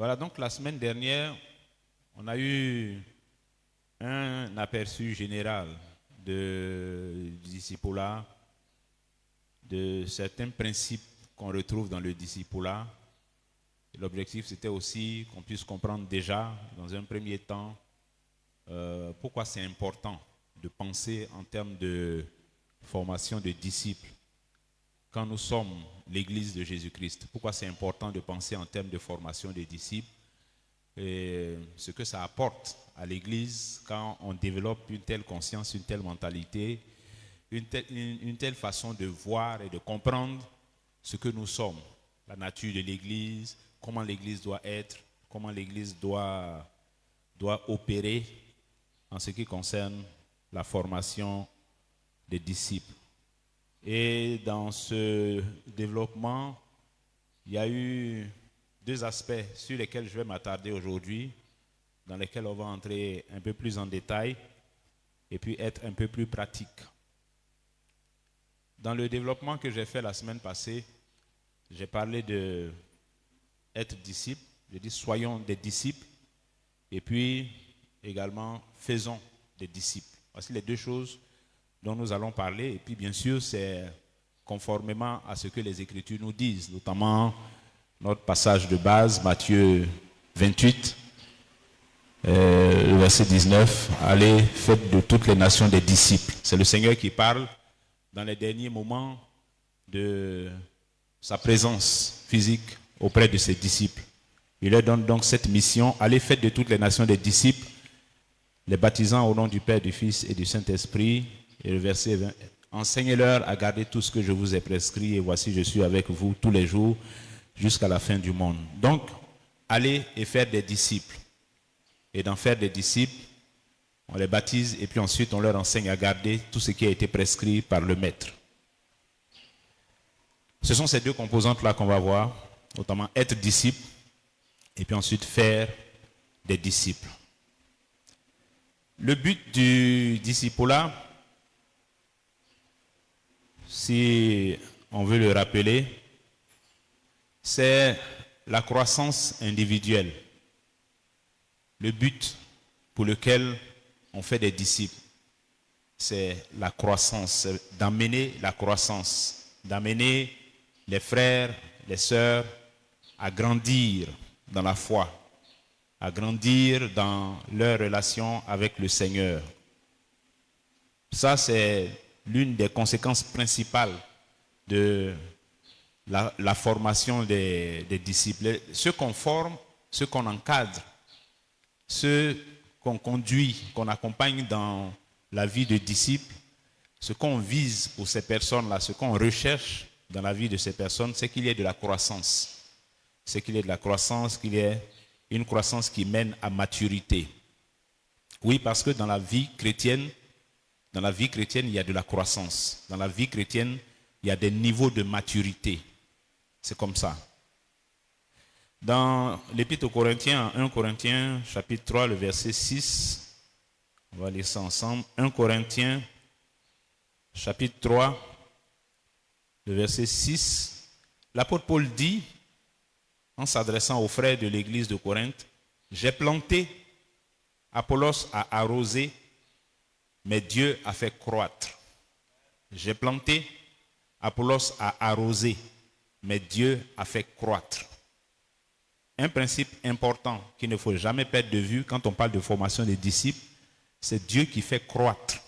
Voilà, donc la semaine dernière, on a eu un aperçu général du discipulat, de certains principes qu'on retrouve dans le discipulat. L'objectif, c'était aussi qu'on puisse comprendre déjà, dans un premier temps, pourquoi c'est important de penser en termes de formation de disciples quand nous sommes l'Église de Jésus-Christ. Pourquoi c'est important de penser en termes de formation des disciples et ce que ça apporte à l'Église quand on développe une telle conscience, une telle mentalité, une telle façon de voir et de comprendre ce que nous sommes, la nature de l'Église, comment l'Église doit être, comment l'Église doit opérer en ce qui concerne la formation des disciples. Et dans ce développement, il y a eu deux aspects sur lesquels je vais m'attarder aujourd'hui, dans lesquels on va entrer un peu plus en détail et puis être un peu plus pratique. Dans le développement que j'ai fait la semaine passée, j'ai parlé de être disciple, j'ai dit soyons des disciples et puis également faisons des disciples. Voici les deux choses dont nous allons parler. Et puis bien sûr, c'est conformément à ce que les Écritures nous disent, notamment notre passage de base, Matthieu 28, le verset 19, « Allez, faites de toutes les nations des disciples ». C'est le Seigneur qui parle dans les derniers moments de sa présence physique auprès de ses disciples. Il leur donne donc cette mission, « Allez, faites de toutes les nations des disciples », les baptisant au nom du Père, du Fils et du Saint-Esprit. Et le verset 20, « Enseignez-leur à garder tout ce que je vous ai prescrit, et voici je suis avec vous tous les jours jusqu'à la fin du monde. » Donc, allez et faire des disciples. Et d'en faire des disciples, on les baptise et puis ensuite on leur enseigne à garder tout ce qui a été prescrit par le Maître. Ce sont ces deux composantes-là qu'on va voir, notamment être disciple et puis ensuite faire des disciples. Le but du discipulat, si on veut le rappeler, c'est la croissance individuelle. Le but pour lequel on fait des disciples, c'est la croissance, c'est d'amener la croissance, d'amener les frères, les sœurs à grandir dans la foi, à grandir dans leur relation avec le Seigneur. Ça, c'est l'une des conséquences principales de la formation des disciples. Ceux qu'on forme, ceux qu'on encadre, ceux qu'on conduit, qu'on accompagne dans la vie de disciples, ce qu'on vise pour ces personnes-là, ce qu'on recherche dans la vie de ces personnes, c'est qu'il y ait de la croissance. C'est qu'il y ait de la croissance, qu'il y ait une croissance qui mène à maturité. Oui, parce que dans la vie chrétienne, il y a de la croissance. Dans la vie chrétienne, il y a des niveaux de maturité. C'est comme ça. Dans l'Épître aux Corinthiens, 1 Corinthiens, chapitre 3, le verset 6, on va lire ça ensemble. 1 Corinthiens, chapitre 3, le verset 6, l'apôtre Paul dit, en s'adressant aux frères de l'église de Corinthe, « J'ai planté, Apollos a arrosé, mais Dieu a fait croître. » J'ai planté, Apollos a arrosé, mais Dieu a fait croître. Un principe important qu'il ne faut jamais perdre de vue quand on parle de formation des disciples, c'est Dieu qui fait croître.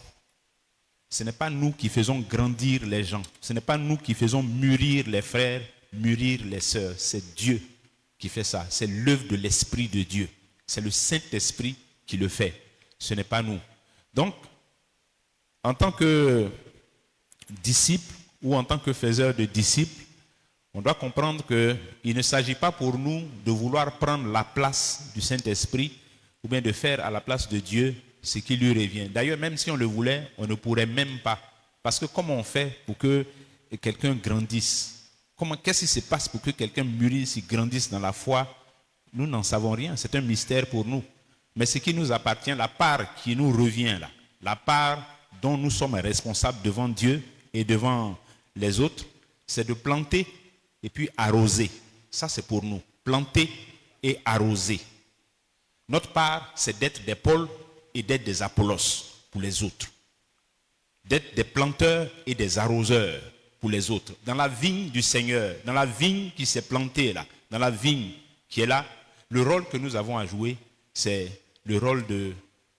Ce n'est pas nous qui faisons grandir les gens. Ce n'est pas nous qui faisons mûrir les frères, mûrir les sœurs. C'est Dieu qui fait ça. C'est l'œuvre de l'Esprit de Dieu. C'est le Saint-Esprit qui le fait. Ce n'est pas nous. Donc, en tant que disciple ou en tant que faiseur de disciples, on doit comprendre qu'il ne s'agit pas pour nous de vouloir prendre la place du Saint-Esprit ou bien de faire à la place de Dieu ce qui lui revient. D'ailleurs, même si on le voulait, on ne pourrait même pas. Parce que comment on fait pour que quelqu'un grandisse? Qu'est-ce qui se passe pour que quelqu'un mûrisse et grandisse dans la foi? Nous n'en savons rien, c'est un mystère pour nous. Mais ce qui nous appartient, la part qui nous revient là, la part dont nous sommes responsables devant Dieu et devant les autres, c'est de planter et puis arroser. Ça, c'est pour nous. Planter et arroser. Notre part, c'est d'être des Paul et d'être des Apollos pour les autres. D'être des planteurs et des arroseurs pour les autres. Dans la vigne du Seigneur, dans la vigne qui s'est plantée là, dans la vigne qui est là, le rôle que nous avons à jouer, c'est le rôle de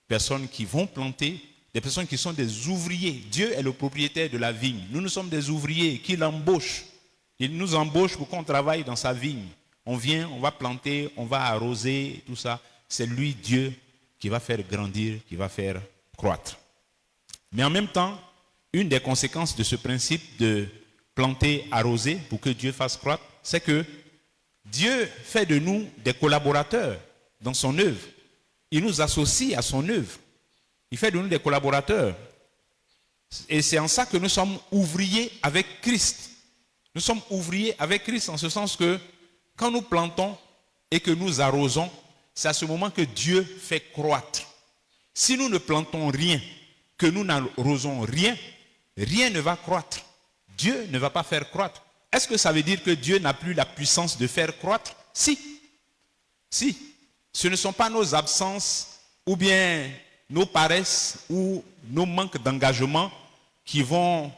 personnes qui vont planter, des personnes qui sont des ouvriers. Dieu est le propriétaire de la vigne. Nous sommes des ouvriers qui l'embauchent. Il nous embauche pour qu'on travaille dans sa vigne. On vient, on va planter, on va arroser, tout ça. C'est lui, Dieu, qui va faire grandir, qui va faire croître. Mais en même temps, une des conséquences de ce principe de planter, arroser, pour que Dieu fasse croître, c'est que Dieu fait de nous des collaborateurs dans son œuvre. Il nous associe à son œuvre. Il fait de nous des collaborateurs. Et c'est en ça que nous sommes ouvriers avec Christ. Nous sommes ouvriers avec Christ en ce sens que quand nous plantons et que nous arrosons, c'est à ce moment que Dieu fait croître. Si nous ne plantons rien, que nous n'arrosons rien, rien ne va croître. Dieu ne va pas faire croître. Est-ce que ça veut dire que Dieu n'a plus la puissance de faire croître? Si. Si. Ce ne sont pas nos absences ou bien nos paresses ou nos manques d'engagement qui vont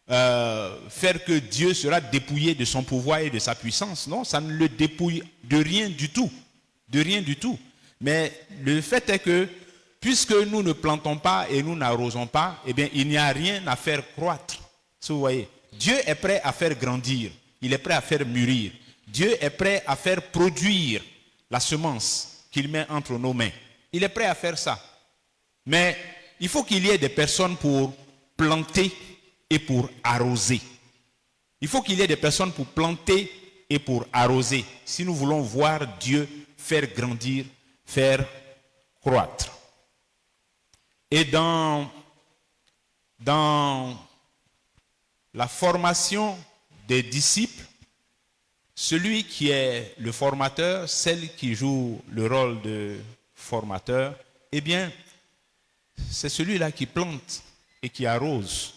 faire que Dieu sera dépouillé de son pouvoir et de sa puissance. Non, ça ne le dépouille de rien du tout. De rien du tout. Mais le fait est que puisque nous ne plantons pas et nous n'arrosons pas, eh bien, il n'y a rien à faire croître. Vous voyez, Dieu est prêt à faire grandir. Il est prêt à faire mûrir. Dieu est prêt à faire produire la semence qu'il met entre nos mains. Il est prêt à faire ça. Mais il faut qu'il y ait des personnes pour planter et pour arroser. Il faut qu'il y ait des personnes pour planter et pour arroser. Si nous voulons voir Dieu faire grandir, faire croître. Et dans la formation des disciples, celui qui est le formateur, celle qui joue le rôle de formateur, eh bien, c'est celui-là qui plante et qui arrose.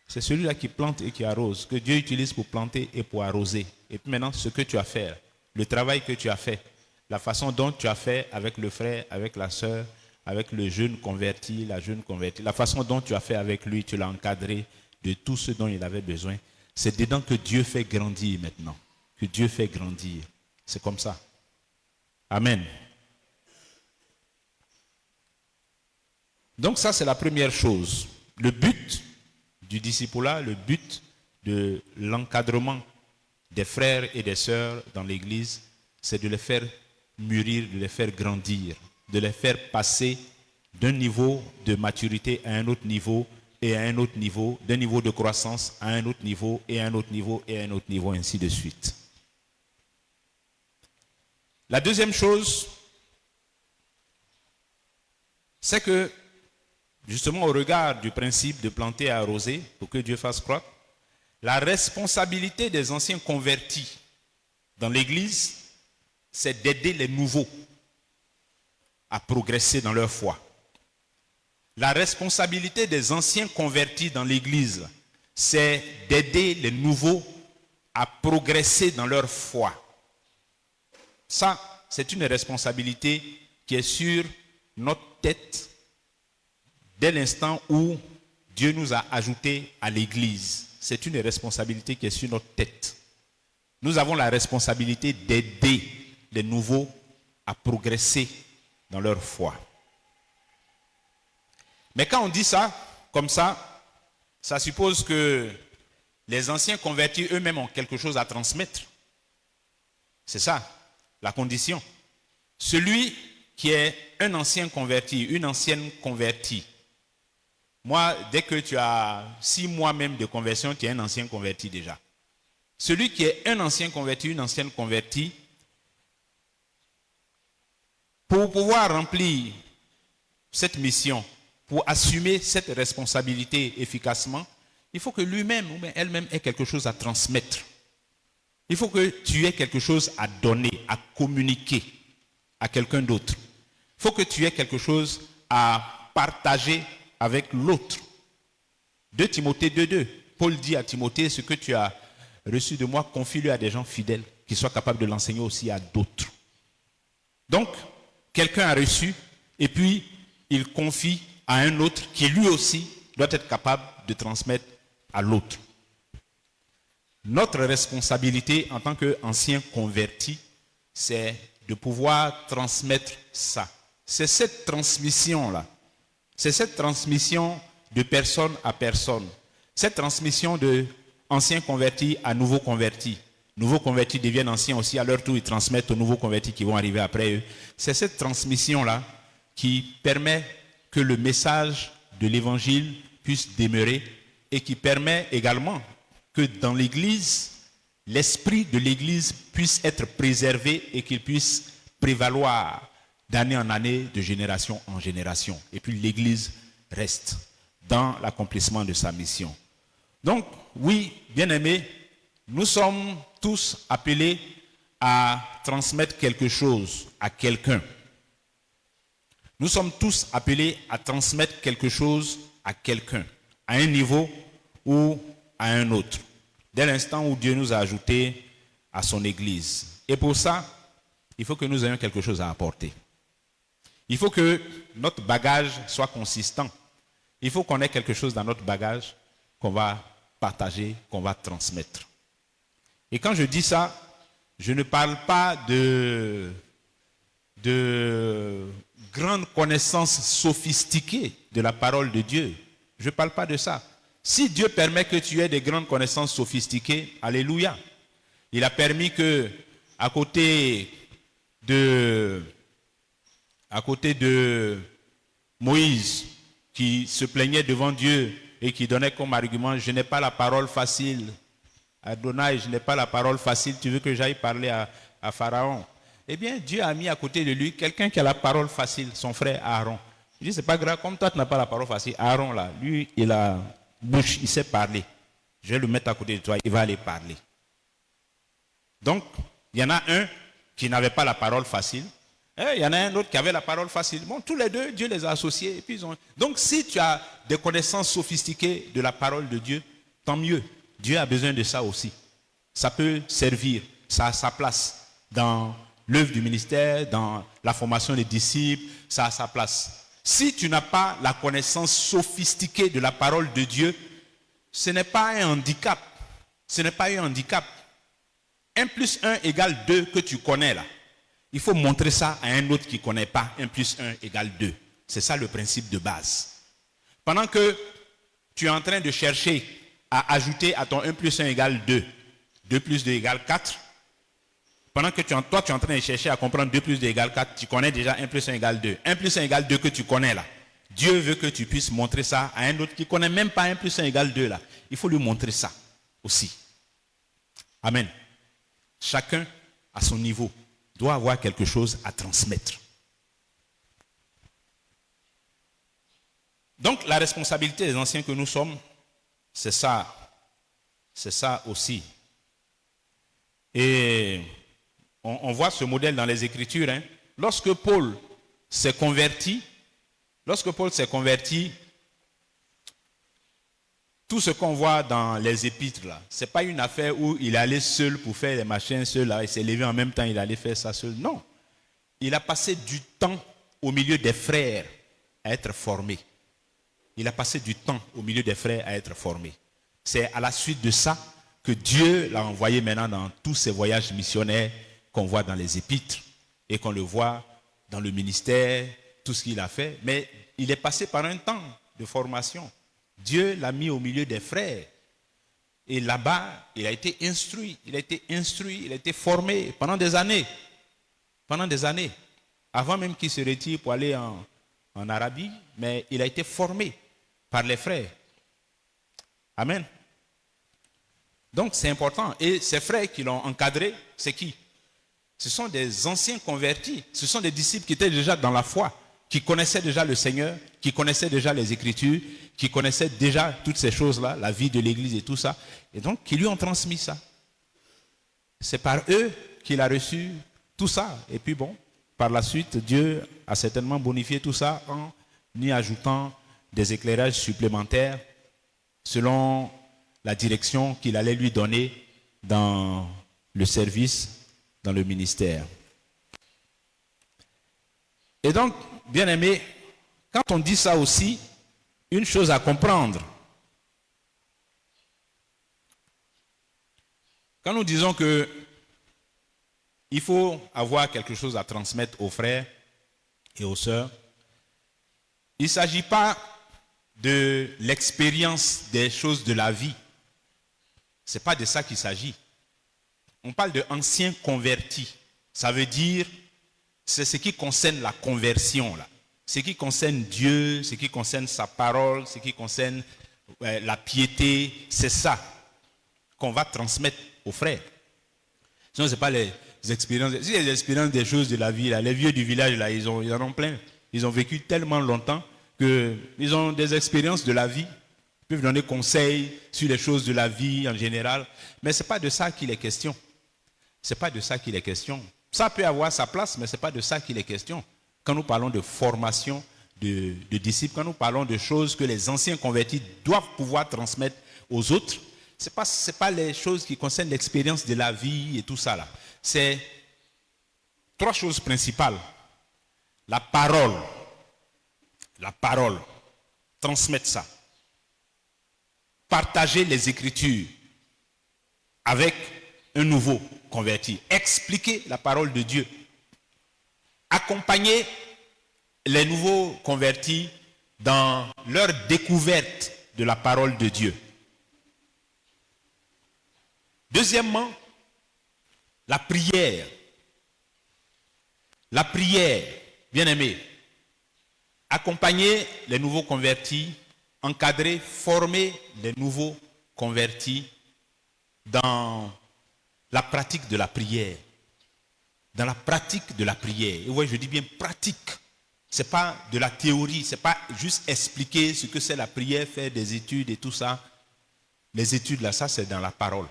C'est celui-là qui plante et qui arrose, que Dieu utilise pour planter et pour arroser. Et puis maintenant, ce que tu as fait, le travail que tu as fait, la façon dont tu as fait avec le frère, avec la sœur, avec le jeune converti, la jeune convertie, la façon dont tu as fait avec lui, tu l'as encadré de tout ce dont il avait besoin. C'est dedans que Dieu fait grandir maintenant. Que Dieu fait grandir. C'est comme ça. Amen. Donc ça, c'est la première chose. Le but du discipulat, le but de l'encadrement des frères et des sœurs dans l'église, c'est de les faire mûrir, de les faire grandir, de les faire passer d'un niveau de maturité à un autre niveau et à un autre niveau, d'un niveau de croissance à un autre niveau et à un autre niveau et à un autre niveau, ainsi de suite. La deuxième chose, c'est que, justement au regard du principe de planter et arroser pour que Dieu fasse croître, la responsabilité des anciens convertis dans l'église, c'est d'aider les nouveaux à progresser dans leur foi. La responsabilité des anciens convertis dans l'église, c'est d'aider les nouveaux à progresser dans leur foi. Ça, c'est une responsabilité qui est sur notre tête dès l'instant où Dieu nous a ajoutés à l'église. C'est une responsabilité qui est sur notre tête. Nous avons la responsabilité d'aider les nouveaux à progresser dans leur foi. Mais quand on dit ça, comme ça suppose que les anciens convertis eux-mêmes ont quelque chose à transmettre. C'est ça, la condition. Celui qui est un ancien converti, une ancienne convertie, moi, dès que tu as 6 mois même de conversion, tu es un ancien converti déjà. Celui qui est un ancien converti, une ancienne convertie, pour pouvoir remplir cette mission, pour assumer cette responsabilité efficacement, il faut que lui-même ou elle-même ait quelque chose à transmettre. Il faut que tu aies quelque chose à donner, à communiquer à quelqu'un d'autre. Il faut que tu aies quelque chose à partager avec l'autre. 2 Timothée 2:2. Paul dit à Timothée, ce que tu as reçu de moi, confie-le à des gens fidèles qui soient capables de l'enseigner aussi à d'autres. Donc, quelqu'un a reçu et puis il confie à un autre qui lui aussi doit être capable de transmettre à l'autre. Notre responsabilité en tant qu'anciens convertis, c'est de pouvoir transmettre ça. C'est cette transmission-là. C'est cette transmission de personne à personne. Cette transmission de anciens convertis à nouveaux convertis. Nouveaux convertis deviennent anciens aussi, à leur tour, ils transmettent aux nouveaux convertis qui vont arriver après eux. C'est cette transmission-là qui permet que le message de l'évangile puisse demeurer et qui permet également que dans l'Église, l'esprit de l'Église puisse être préservé et qu'il puisse prévaloir d'année en année, de génération en génération. Et puis l'Église reste dans l'accomplissement de sa mission. Donc, oui, bien-aimés, nous sommes tous appelés à transmettre quelque chose à quelqu'un. Nous sommes tous appelés à transmettre quelque chose à quelqu'un, à un niveau ou à un autre, dès l'instant où Dieu nous a ajoutés à son Église. Et pour ça, il faut que nous ayons quelque chose à apporter. Il faut que notre bagage soit consistant. Il faut qu'on ait quelque chose dans notre bagage qu'on va partager, qu'on va transmettre. Et quand je dis ça, je ne parle pas de grandes connaissances sophistiquées de la parole de Dieu. Je ne parle pas de ça. Si Dieu permet que tu aies des grandes connaissances sophistiquées, alléluia. Il a permis que, à côté de Moïse, qui se plaignait devant Dieu et qui donnait comme argument, je n'ai pas la parole facile. Adonai, je n'ai pas la parole facile, tu veux que j'aille parler à Pharaon? Eh bien, Dieu a mis à côté de lui quelqu'un qui a la parole facile, son frère Aaron. Il dit, c'est pas grave, comme toi tu n'as pas la parole facile, Aaron là, lui, il a bouche, il sait parler. Je vais le mettre à côté de toi, il va aller parler. Donc, il y en a un qui n'avait pas la parole facile, et il y en a un autre qui avait la parole facile. Bon, tous les deux, Dieu les a associés. Et puis Donc, si tu as des connaissances sophistiquées de la parole de Dieu, tant mieux. Dieu a besoin de ça aussi. Ça peut servir, ça a sa place dans l'œuvre du ministère, dans la formation des disciples, ça a sa place. Si tu n'as pas la connaissance sophistiquée de la parole de Dieu, ce n'est pas un handicap. Ce n'est pas un handicap. 1 plus 1 égale 2 que tu connais là. Il faut montrer ça à un autre qui ne connaît pas 1 plus 1 égale 2. C'est ça le principe de base. Pendant que tu es en train de chercher à ajouter à ton 1 plus 1 égale 2, 2 plus 2 égale 4, pendant que toi tu es en train de chercher à comprendre 2 plus 2 égale 4, tu connais déjà 1 plus 1 égale 2. 1 plus 1 égale 2 que tu connais là. Dieu veut que tu puisses montrer ça à un autre qui ne connaît même pas 1 plus 1 égale 2 là. Il faut lui montrer ça aussi. Amen. Chacun à son niveau doit avoir quelque chose à transmettre. Donc la responsabilité des anciens que nous sommes, c'est ça. C'est ça aussi. Et on voit ce modèle dans les Écritures. Hein. Lorsque Paul s'est converti, tout ce qu'on voit dans les épîtres, là, ce n'est pas une affaire où il allait seul pour faire les machins seul, là, il s'est levé en même temps, il allait faire ça seul. Non. Il a passé du temps au milieu des frères à être formé. Il a passé du temps au milieu des frères à être formé. C'est à la suite de ça que Dieu l'a envoyé maintenant dans tous ces voyages missionnaires qu'on voit dans les épîtres et qu'on le voit dans le ministère, tout ce qu'il a fait. Mais il est passé par un temps de formation. Dieu l'a mis au milieu des frères. Et là-bas, il a été instruit, il a été formé pendant des années. Pendant des années. Avant même qu'il se retire pour aller en Arabie, mais il a été formé par les frères. Amen. Donc c'est important. Et ces frères qui l'ont encadré, c'est qui? Ce sont des anciens convertis. Ce sont des disciples qui étaient déjà dans la foi, qui connaissaient déjà le Seigneur, qui connaissaient déjà les Écritures, qui connaissaient déjà toutes ces choses-là, la vie de l'Église et tout ça. Et donc, qui lui ont transmis ça. C'est par eux qu'il a reçu tout ça. Et puis bon, par la suite, Dieu a certainement bonifié tout ça en y ajoutant des éclairages supplémentaires selon la direction qu'il allait lui donner dans le service, dans le ministère. Et donc, bien aimé, quand on dit ça aussi, une chose à comprendre. Quand nous disons que il faut avoir quelque chose à transmettre aux frères et aux sœurs, il ne s'agit pas de l'expérience des choses de la vie. Ce n'est pas de ça qu'il s'agit. On parle d'anciens convertis. Ça veut dire, c'est ce qui concerne la conversion, là. Ce qui concerne Dieu, ce qui concerne sa parole, ce qui concerne la piété, c'est ça qu'on va transmettre aux frères. Sinon, ce n'est pas les expériences. Si les expériences des choses de la vie, là, les vieux du village, là, ils en ont plein. Ils ont vécu tellement longtemps qu'ils ont des expériences de la vie. Ils peuvent donner conseils sur les choses de la vie en général. Mais ce n'est pas de ça qu'il est question. Ce n'est pas de ça qu'il est question. Ça peut avoir sa place, mais ce n'est pas de ça qu'il est question. Quand nous parlons de formation de disciples, quand nous parlons de choses que les anciens convertis doivent pouvoir transmettre aux autres, ce n'est pas les choses qui concernent l'expérience de la vie et tout ça là. C'est trois choses principales. La parole, transmettre ça. Partager les Écritures avec un nouveau converti. Expliquer la parole de Dieu. Accompagner les nouveaux convertis dans leur découverte de la parole de Dieu. Deuxièmement, la prière. La prière, bien aimé. Accompagner les nouveaux convertis, encadrer, former les nouveaux convertis dans la pratique de la prière. Dans la pratique de la prière. Et ouais, je dis bien pratique. Ce n'est pas de la théorie, ce n'est pas juste expliquer ce que c'est la prière, faire des études et tout ça. Les études là, ça c'est dans la parole.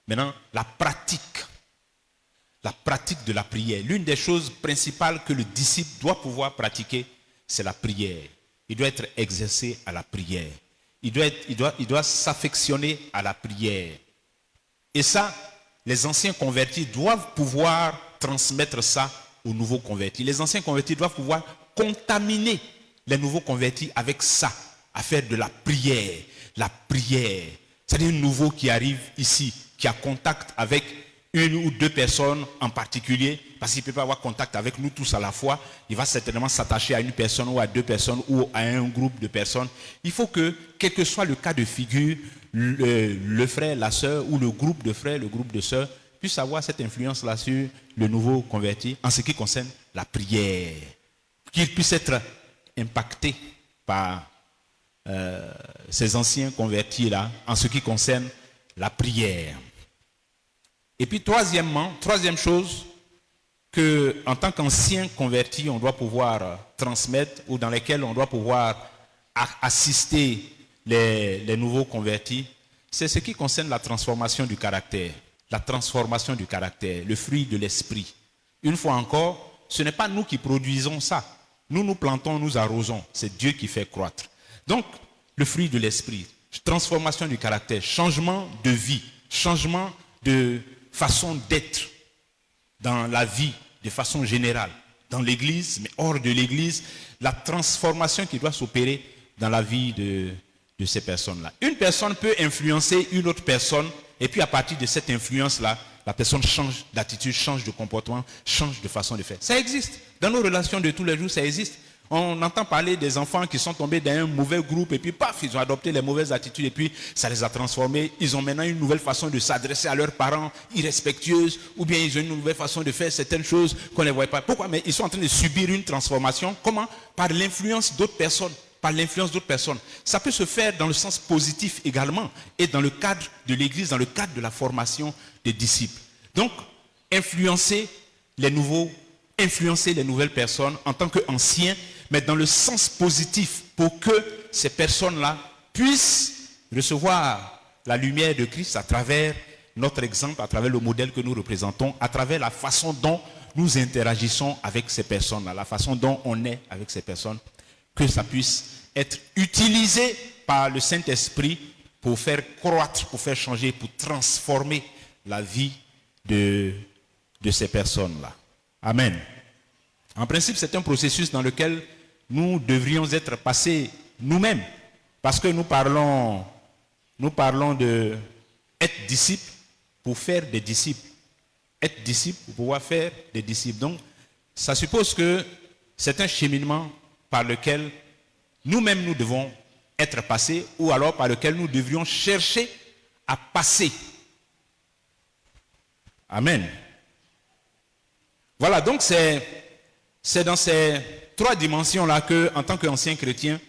Maintenant, la pratique de la prière. L'une des choses principales que le disciple doit pouvoir pratiquer, c'est la prière. Il doit être exercé à la prière. Il doit s'affectionner à la prière. Et ça, les anciens convertis doivent pouvoir transmettre ça aux nouveaux convertis. Les anciens convertis doivent pouvoir contaminer les nouveaux convertis avec ça, à faire de la prière. La prière. C'est-à-dire un nouveau qui arrive ici, qui a contact avec une ou deux personnes en particulier, parce qu'il ne peut pas avoir contact avec nous tous à la fois, il va certainement s'attacher à une personne ou à deux personnes ou à un groupe de personnes. Il faut que, quel que soit le cas de figure, le frère, la sœur ou le groupe de frères, le groupe de sœurs, puisse avoir cette influence-là sur le nouveau converti en ce qui concerne la prière. Qu'il puisse être impacté par ces anciens convertis-là en ce qui concerne la prière. Et puis troisième chose que en tant qu'ancien converti, on doit pouvoir transmettre ou dans lesquels on doit pouvoir assister les nouveaux convertis, c'est ce qui concerne la transformation du caractère. La transformation du caractère, le fruit de l'esprit. Une fois encore, ce n'est pas nous qui produisons ça. Nous plantons, nous arrosons. C'est Dieu qui fait croître. Donc, le fruit de l'esprit, transformation du caractère, changement de vie, changement de façon d'être dans la vie de façon générale, dans l'église, mais hors de l'église, la transformation qui doit s'opérer dans la vie de ces personnes-là. Une personne peut influencer une autre personne et puis à partir de cette influence-là, la personne change d'attitude, change de comportement, change de façon de faire. Ça existe. Dans nos relations de tous les jours, ça existe. On entend parler des enfants qui sont tombés dans un mauvais groupe et puis paf, ils ont adopté les mauvaises attitudes et puis ça les a transformés. Ils ont maintenant une nouvelle façon de s'adresser à leurs parents irrespectueuse ou bien ils ont une nouvelle façon de faire certaines choses qu'on ne voit pas. Pourquoi? Mais ils sont en train de subir une transformation. Comment? Par l'influence d'autres personnes. Par l'influence d'autres personnes. Ça peut se faire dans le sens positif également et dans le cadre de l'église, dans le cadre de la formation des disciples. Donc, influencer les nouvelles personnes en tant qu'anciens, mais dans le sens positif pour que ces personnes-là puissent recevoir la lumière de Christ à travers notre exemple, à travers le modèle que nous représentons, à travers la façon dont nous interagissons avec ces personnes-là, la façon dont on est avec ces personnes, que ça puisse être utilisé par le Saint-Esprit pour faire croître, pour faire changer, pour transformer la vie de ces personnes-là. Amen. En principe, c'est un processus dans lequel nous devrions être passés nous-mêmes. Parce que nous parlons de être disciple pour faire des disciples. Être disciple pour pouvoir faire des disciples. Donc, ça suppose que c'est un cheminement par lequel nous-mêmes nous devons être passés ou alors par lequel nous devrions chercher à passer. Amen. Voilà, donc c'est dans ces trois dimensions-là que, en tant qu'anciens chrétiens,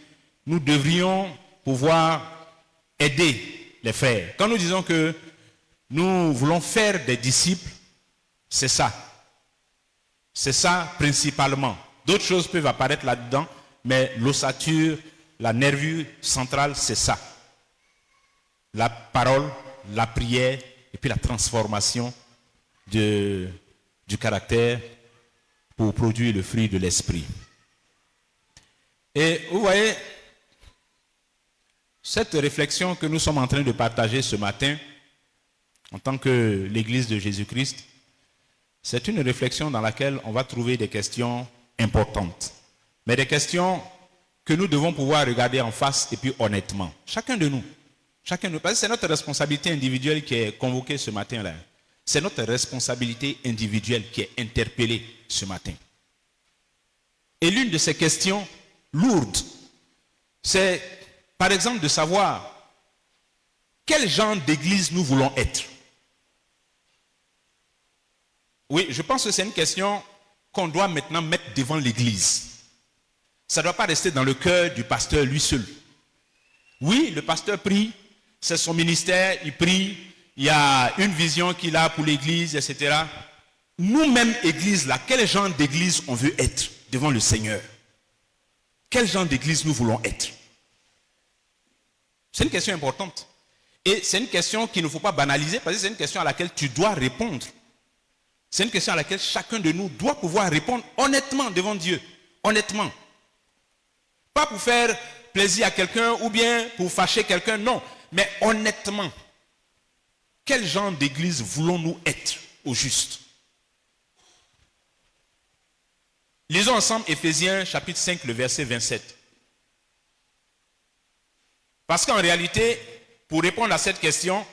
nous devrions pouvoir aider les frères. Quand nous disons que nous voulons faire des disciples, c'est ça. C'est ça principalement. D'autres choses peuvent apparaître là-dedans, mais l'ossature, la nervure centrale, c'est ça. La parole, la prière, et puis la transformation du caractère pour produire le fruit de l'esprit. Et vous voyez, cette réflexion que nous sommes en train de partager ce matin, en tant que l'Église de Jésus-Christ, c'est une réflexion dans laquelle on va trouver des questions importantes. Mais des questions que nous devons pouvoir regarder en face et puis honnêtement. Chacun de nous. Parce que c'est notre responsabilité individuelle qui est convoquée ce matin-là. C'est notre responsabilité individuelle qui est interpellée ce matin. Et l'une de ces questions lourdes, c'est par exemple de savoir quel genre d'église nous voulons être. Oui, je pense que c'est une question qu'on doit maintenant mettre devant l'église. Ça ne doit pas rester dans le cœur du pasteur lui seul. Oui, le pasteur prie, c'est son ministère, il prie, il y a une vision qu'il a pour l'église, etc. Nous-mêmes, église là, quel genre d'église on veut être devant le Seigneur? Quel genre d'église nous voulons être? C'est une question importante. Et c'est une question qu'il ne faut pas banaliser parce que c'est une question à laquelle tu dois répondre. C'est une question à laquelle chacun de nous doit pouvoir répondre honnêtement devant Dieu. Honnêtement. Pas pour faire plaisir à quelqu'un ou bien pour fâcher quelqu'un, non. Mais honnêtement. Quel genre d'église voulons-nous être au juste? Lisons ensemble Éphésiens chapitre 5, le verset 27. Parce qu'en réalité, pour répondre à cette question,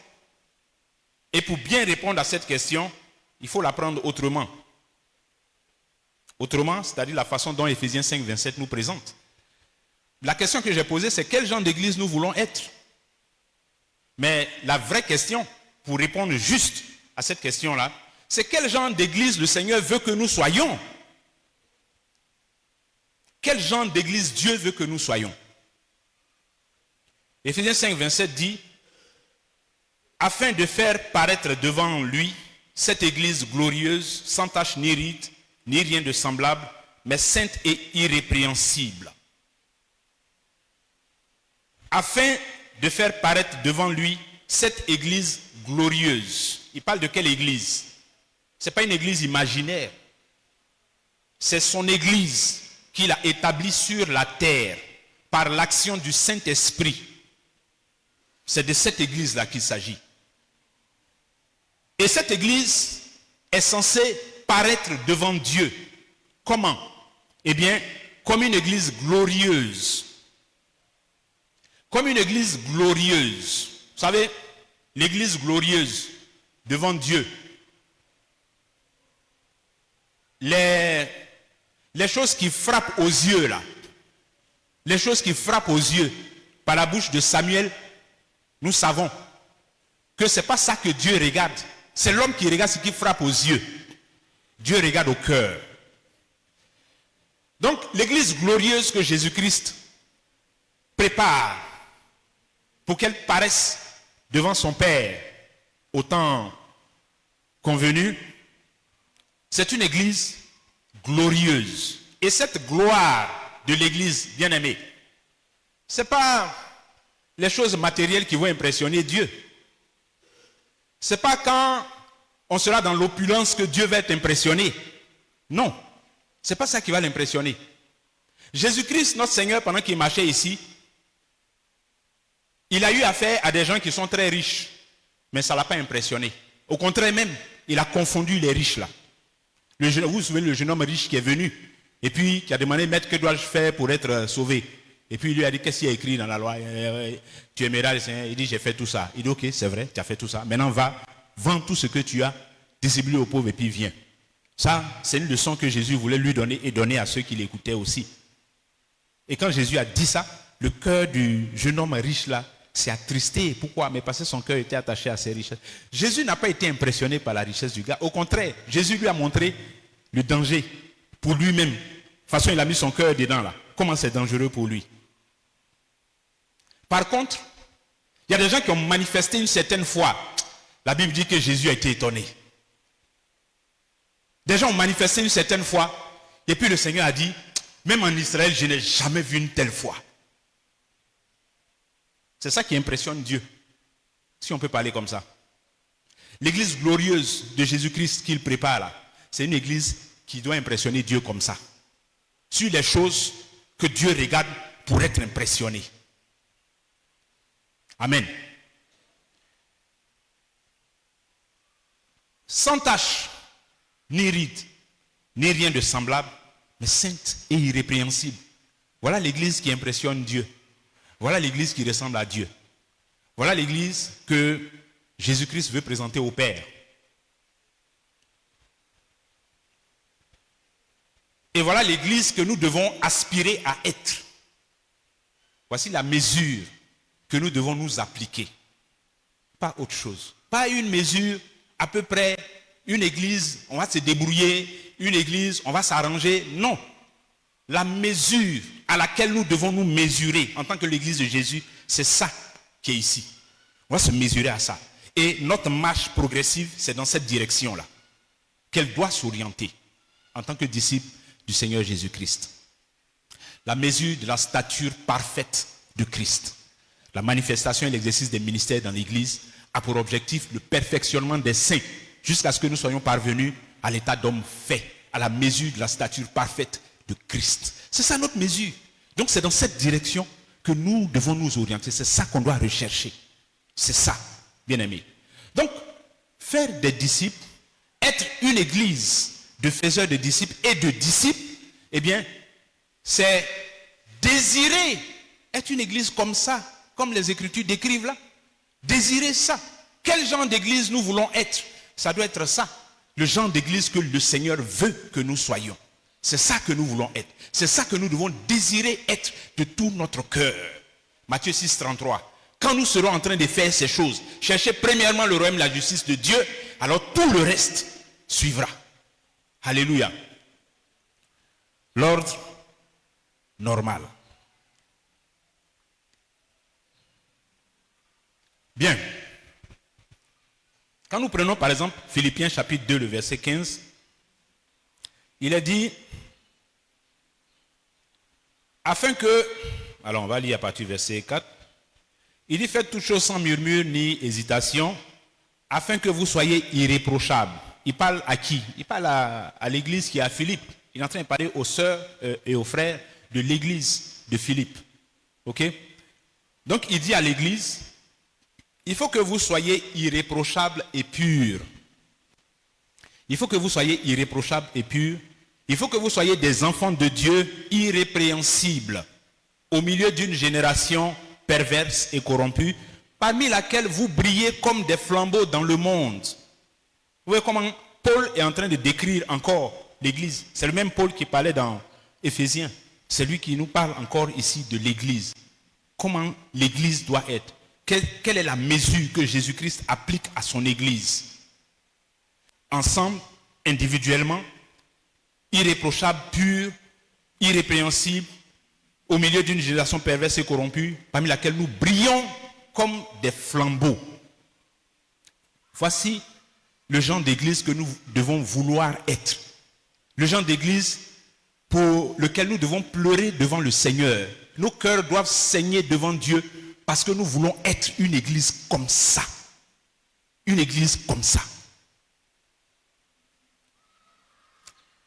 et pour bien répondre à cette question, il faut l'apprendre autrement. Autrement, c'est-à-dire la façon dont Éphésiens 5, 27 nous présente. La question que j'ai posée, c'est quel genre d'église nous voulons être? Mais la vraie question, pour répondre juste à cette question-là, c'est quel genre d'église le Seigneur veut que nous soyons? Quel genre d'église Dieu veut que nous soyons? Éphésiens 5, 27 dit, afin de faire paraître devant lui cette église glorieuse, sans tache ni ride, ni rien de semblable, mais sainte et irrépréhensible. Afin de faire paraître devant lui cette église glorieuse. Il parle de quelle église? Ce n'est pas une église imaginaire. C'est son église qu'il a établie sur la terre par l'action du Saint-Esprit. C'est de cette église-là qu'il s'agit. Et cette église est censée paraître devant Dieu. Comment? Eh bien, comme une église glorieuse. Comme une église glorieuse. Vous savez, l'église glorieuse devant Dieu. Les choses qui frappent aux yeux là. Les choses qui frappent aux yeux par la bouche de Samuel, nous savons que ce n'est pas ça que Dieu regarde. C'est l'homme qui regarde ce qui frappe aux yeux. Dieu regarde au cœur. Donc, l'église glorieuse que Jésus-Christ prépare pour qu'elle paraisse devant son Père au temps convenu, c'est une église glorieuse. Et cette gloire de l'église bien-aimée, ce n'est pas les choses matérielles qui vont impressionner Dieu. Ce n'est pas quand on sera dans l'opulence que Dieu va être impressionné. Non, ce n'est pas ça qui va l'impressionner. Jésus-Christ, notre Seigneur, pendant qu'il marchait ici, il a eu affaire à des gens qui sont très riches, mais ça ne l'a pas impressionné. Au contraire même, il a confondu les riches là. Vous vous souvenez le jeune homme riche qui est venu Et puis, qui a demandé, maître, que dois-je faire pour être sauvé? Et puis, il lui a dit, qu'est-ce qu'il y a écrit dans la loi? Tu aimeras le Seigneur. Il dit, j'ai fait tout ça. Il dit, ok, c'est vrai, tu as fait tout ça. Maintenant, va, vends tout ce que tu as, distribue aux pauvres et puis viens. Ça, c'est une leçon que Jésus voulait lui donner et donner à ceux qui l'écoutaient aussi. Et quand Jésus a dit ça, le cœur du jeune homme riche là s'est attristé. Pourquoi? Mais parce que son cœur était attaché à ses richesses. Jésus n'a pas été impressionné par la richesse du gars. Au contraire, Jésus lui a montré le danger pour lui-même. De toute façon, il a mis son cœur dedans là. Comment c'est dangereux pour lui. Par contre, il y a des gens qui ont manifesté une certaine foi. La Bible dit que Jésus a été étonné. Des gens ont manifesté une certaine foi. Et puis le Seigneur a dit, même en Israël, je n'ai jamais vu une telle foi. C'est ça qui impressionne Dieu. Si on peut parler comme ça. L'église glorieuse de Jésus-Christ qu'il prépare là, c'est une église qui doit impressionner Dieu comme ça. Sur les choses que Dieu regarde pour être impressionné. Amen. Sans tache, ni ride, ni rien de semblable, mais sainte et irrépréhensible. Voilà l'église qui impressionne Dieu. Voilà l'église qui ressemble à Dieu. Voilà l'église que Jésus-Christ veut présenter au Père. Et voilà l'église que nous devons aspirer à être. Voici la mesure que nous devons nous appliquer. Pas autre chose. Pas une mesure à peu près, une église, on va se débrouiller, une église, on va s'arranger. Non. La mesure à laquelle nous devons nous mesurer en tant que l'église de Jésus, c'est ça qui est ici. On va se mesurer à ça. Et notre marche progressive, c'est dans cette direction-là qu'elle doit s'orienter en tant que disciple du Seigneur Jésus-Christ. La mesure de la stature parfaite de Christ. La manifestation et l'exercice des ministères dans l'église a pour objectif le perfectionnement des saints jusqu'à ce que nous soyons parvenus à l'état d'homme fait, à la mesure de la stature parfaite de Christ. C'est ça notre mesure. Donc c'est dans cette direction que nous devons nous orienter. C'est ça qu'on doit rechercher. C'est ça, bien aimé. Donc, faire des disciples, être une église de faiseurs de disciples et de disciples, eh bien, c'est désirer être une église comme ça, comme les Écritures décrivent là. Désirer ça. Quel genre d'église nous voulons être? Ça doit être ça. Le genre d'église que le Seigneur veut que nous soyons. C'est ça que nous voulons être. C'est ça que nous devons désirer être de tout notre cœur. Matthieu 6, 33. Quand nous serons en train de faire ces choses, cherchez premièrement le royaume et la justice de Dieu, alors tout le reste suivra. Alléluia. L'ordre normal. Bien. Quand nous prenons par exemple Philippiens chapitre 2, le verset 15, il est dit, afin que, alors on va lire à partir du verset 4, il dit, faites toutes choses sans murmure ni hésitation, afin que vous soyez irréprochables. Il parle à qui? Il parle à l'église qui est à Philippe. Il est en train de parler aux sœurs et aux frères de l'église de Philippe. Ok? Donc il dit à l'église, il faut que vous soyez irréprochables et purs. Il faut que vous soyez irréprochables et purs. Il faut que vous soyez des enfants de Dieu irrépréhensibles au milieu d'une génération perverse et corrompue, parmi laquelle vous brillez comme des flambeaux dans le monde. Vous voyez comment Paul est en train de décrire encore l'église. C'est le même Paul qui parlait dans Éphésiens. C'est lui qui nous parle encore ici de l'église. Comment l'église doit être. Quelle est la mesure que Jésus-Christ applique à son église? Ensemble, individuellement, irréprochables, purs, irrépréhensibles, au milieu d'une génération perverse et corrompue, parmi laquelle nous brillons comme des flambeaux. Voici le genre d'église que nous devons vouloir être. Le genre d'église pour lequel nous devons pleurer devant le Seigneur. Nos cœurs doivent saigner devant Dieu parce que nous voulons être une église comme ça. Une église comme ça.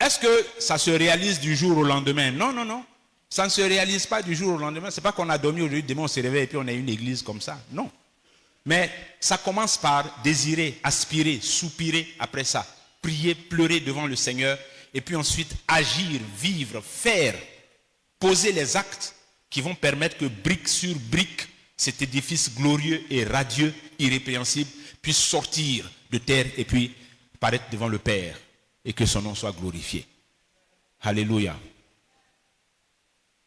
Est-ce que ça se réalise du jour au lendemain? Non, non, non. Ça ne se réalise pas du jour au lendemain. Ce n'est pas qu'on a dormi aujourd'hui, demain on se réveille et puis on a une église comme ça. Non. Mais ça commence par désirer, aspirer, soupirer après ça. Prier, pleurer devant le Seigneur et puis ensuite agir, vivre, faire, poser les actes qui vont permettre que brique sur brique, cet édifice glorieux et radieux, irrépréhensible, puisse sortir de terre et puis paraître devant le Père et que son nom soit glorifié. Alléluia.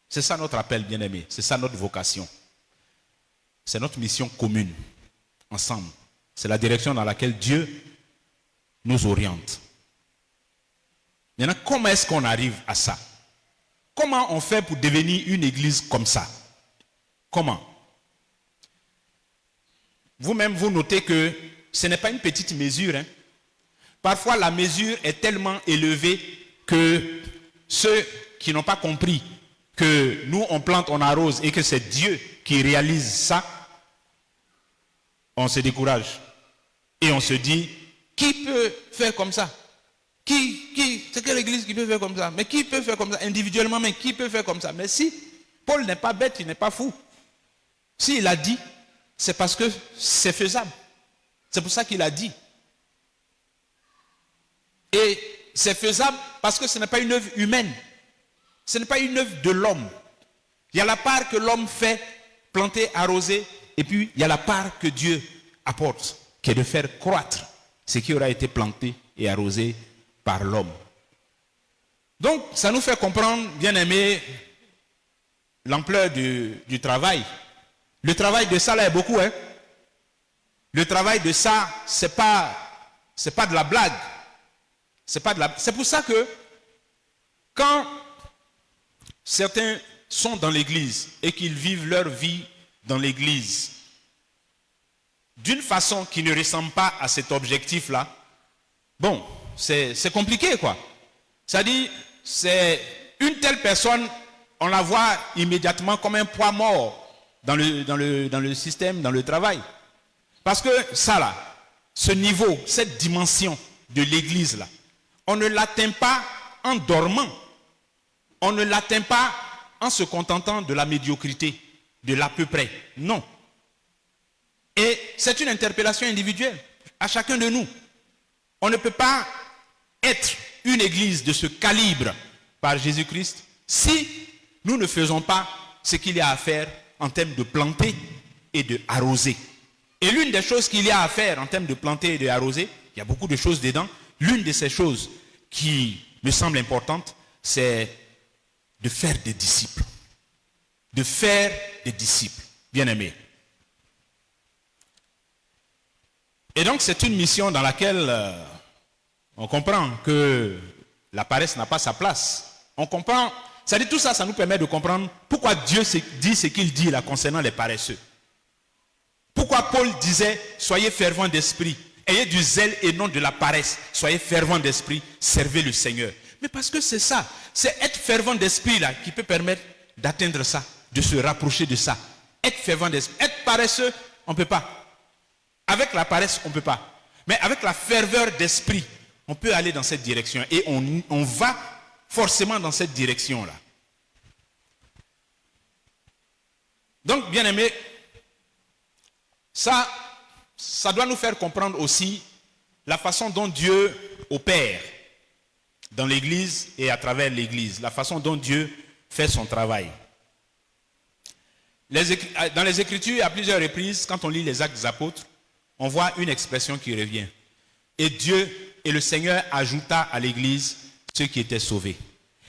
C'est ça notre appel, bien-aimé. C'est ça notre vocation. C'est notre mission commune, ensemble. C'est la direction dans laquelle Dieu nous oriente. Maintenant, comment est-ce qu'on arrive à ça? Comment on fait pour devenir une église comme ça? Comment? Vous-même, vous notez que ce n'est pas une petite mesure. Hein. Parfois, la mesure est tellement élevée que ceux qui n'ont pas compris que nous, on plante, on arrose et que c'est Dieu qui réalise ça, on se décourage. Et on se dit, qui peut faire comme ça? C'est quelle église qui peut faire comme ça? Mais qui peut faire comme ça? Individuellement, mais qui peut faire comme ça? Mais si, Paul n'est pas bête, il n'est pas fou. S'il a dit, c'est parce que c'est faisable. C'est pour ça qu'il a dit. Et c'est faisable parce que ce n'est pas une œuvre humaine. Ce n'est pas une œuvre de l'homme. Il y a la part que l'homme fait, planter, arroser, et puis il y a la part que Dieu apporte, qui est de faire croître ce qui aura été planté et arrosé par l'homme. Donc, ça nous fait comprendre, bien aimé, l'ampleur du travail. Le travail de ça, là, est beaucoup. Hein? Le travail de ça, c'est pas de la blague. C'est pour ça que, quand certains sont dans l'église et qu'ils vivent leur vie dans l'église d'une façon qui ne ressemble pas à cet objectif-là, bon, c'est compliqué, quoi. C'est-à-dire, c'est une telle personne, on la voit immédiatement comme un poids mort dans le système, dans le travail. Parce que ça, là, ce niveau, cette dimension de l'église, là, on ne l'atteint pas en dormant. On ne l'atteint pas en se contentant de la médiocrité, de l'à peu près. Non. Et c'est une interpellation individuelle à chacun de nous. On ne peut pas être une église de ce calibre par Jésus-Christ si nous ne faisons pas ce qu'il y a à faire en termes de planter et de arroser. Et l'une des choses qu'il y a à faire en termes de planter et de arroser, il y a beaucoup de choses dedans, l'une de ces choses qui me semble importante, c'est de faire des disciples. De faire des disciples, bien-aimés. Et donc c'est une mission dans laquelle on comprend que la paresse n'a pas sa place. On comprend, c'est-à-dire tout ça, ça nous permet de comprendre pourquoi Dieu dit ce qu'il dit là concernant les paresseux. Pourquoi Paul disait, soyez fervents d'esprit, ayez du zèle et non de la paresse, soyez fervents d'esprit, servez le Seigneur. Mais parce que c'est ça, c'est être fervent d'esprit là qui peut permettre d'atteindre ça, de se rapprocher de ça. Être fervent d'esprit, être paresseux, on ne peut pas. Avec la paresse, on ne peut pas. Mais avec la ferveur d'esprit, on peut aller dans cette direction. Et on va forcément dans cette direction-là. Donc, bien aimé, ça doit nous faire comprendre aussi la façon dont Dieu opère dans l'Église et à travers l'Église. La façon dont Dieu fait son travail. Dans les Écritures, à plusieurs reprises, quand on lit les Actes des Apôtres, on voit une expression qui revient. Et Dieu et le Seigneur ajouta à l'Église ceux qui étaient sauvés.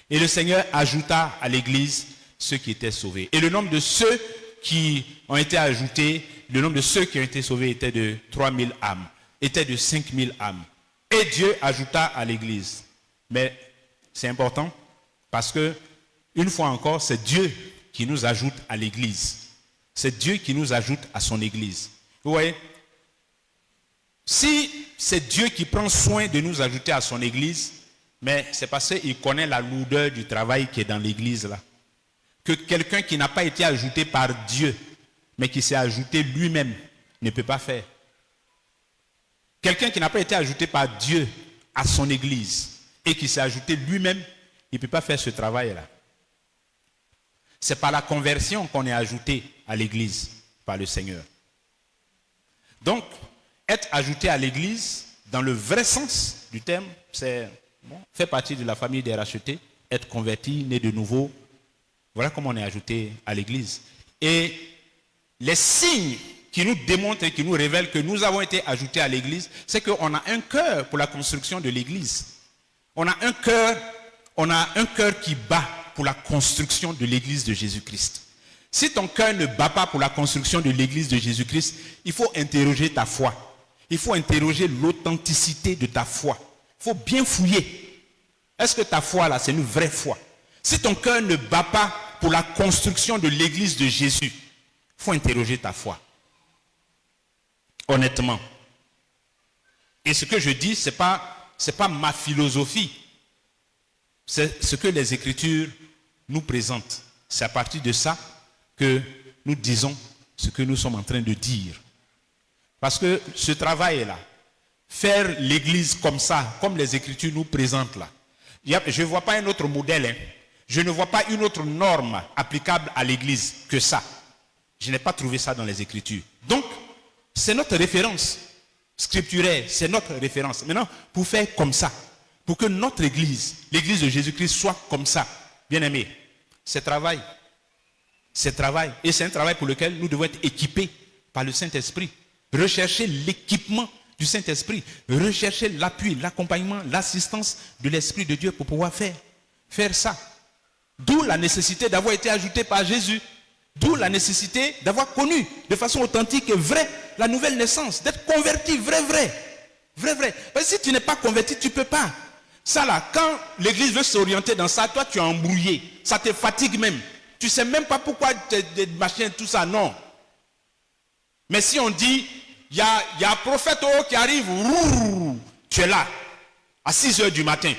Et le Seigneur ajouta à l'Église ceux qui étaient sauvés. Et le nombre de ceux qui ont été ajoutés, le nombre de ceux qui ont été sauvés était de 3000 âmes, était de 5000 âmes. Et Dieu ajouta à l'Église. Mais c'est important parce que, une fois encore, c'est Dieu qui nous ajoute à l'Église. C'est Dieu qui nous ajoute à son Église. Vous voyez? Si c'est Dieu qui prend soin de nous ajouter à son Église, mais c'est parce qu'il connaît la lourdeur du travail qui est dans l'Église là. Que quelqu'un qui n'a pas été ajouté par Dieu, mais qui s'est ajouté lui-même, ne peut pas faire. Quelqu'un qui n'a pas été ajouté par Dieu à son Église et qui s'est ajouté lui-même, il ne peut pas faire ce travail-là. C'est par la conversion qu'on est ajouté à l'Église par le Seigneur. Donc, être ajouté à l'Église, dans le vrai sens du terme, c'est bon, fait partie de la famille des rachetés, être converti, né de nouveau. Voilà comment on est ajouté à l'église. Et les signes qui nous démontrent et qui nous révèlent que nous avons été ajoutés à l'église, c'est qu'on a un cœur pour la construction de l'église. On a un cœur qui bat pour la construction de l'église de Jésus-Christ. Si ton cœur ne bat pas pour la construction de l'église de Jésus-Christ, il faut interroger ta foi. Il faut interroger l'authenticité de ta foi. Il faut bien fouiller. Est-ce que ta foi là, c'est une vraie foi? Si ton cœur ne bat pas pour la construction de l'église de Jésus, il faut interroger ta foi. Honnêtement. Et ce que je dis, c'est pas ma philosophie. C'est ce que les Écritures nous présentent. C'est à partir de ça que nous disons ce que nous sommes en train de dire. Parce que ce travail-là, faire l'église comme ça, comme les Écritures nous présentent là, je ne vois pas un autre modèle. Hein. Je ne vois pas une autre norme applicable à l'église que ça. Je n'ai pas trouvé ça dans les Écritures. Donc, c'est notre référence scripturaire, c'est notre référence. Maintenant, pour faire comme ça, pour que notre église, l'église de Jésus-Christ, soit comme ça, bien aimé, c'est travail. C'est travail. Et c'est un travail pour lequel nous devons être équipés par le Saint-Esprit. Rechercher l'équipement du Saint-Esprit. Rechercher l'appui, l'accompagnement, l'assistance de l'Esprit de Dieu pour pouvoir faire ça. D'où la nécessité d'avoir été ajouté par Jésus. D'où la nécessité d'avoir connu de façon authentique et vraie la nouvelle naissance. D'être converti, vrai. Parce que si tu n'es pas converti, tu ne peux pas. Ça là, quand l'église veut s'orienter dans ça, toi tu es embrouillé. Ça te fatigue même. Tu ne sais même pas pourquoi machin, tout ça, non. Mais si on dit, il y a un prophète qui arrive, tu es là, à 6 heures du matin.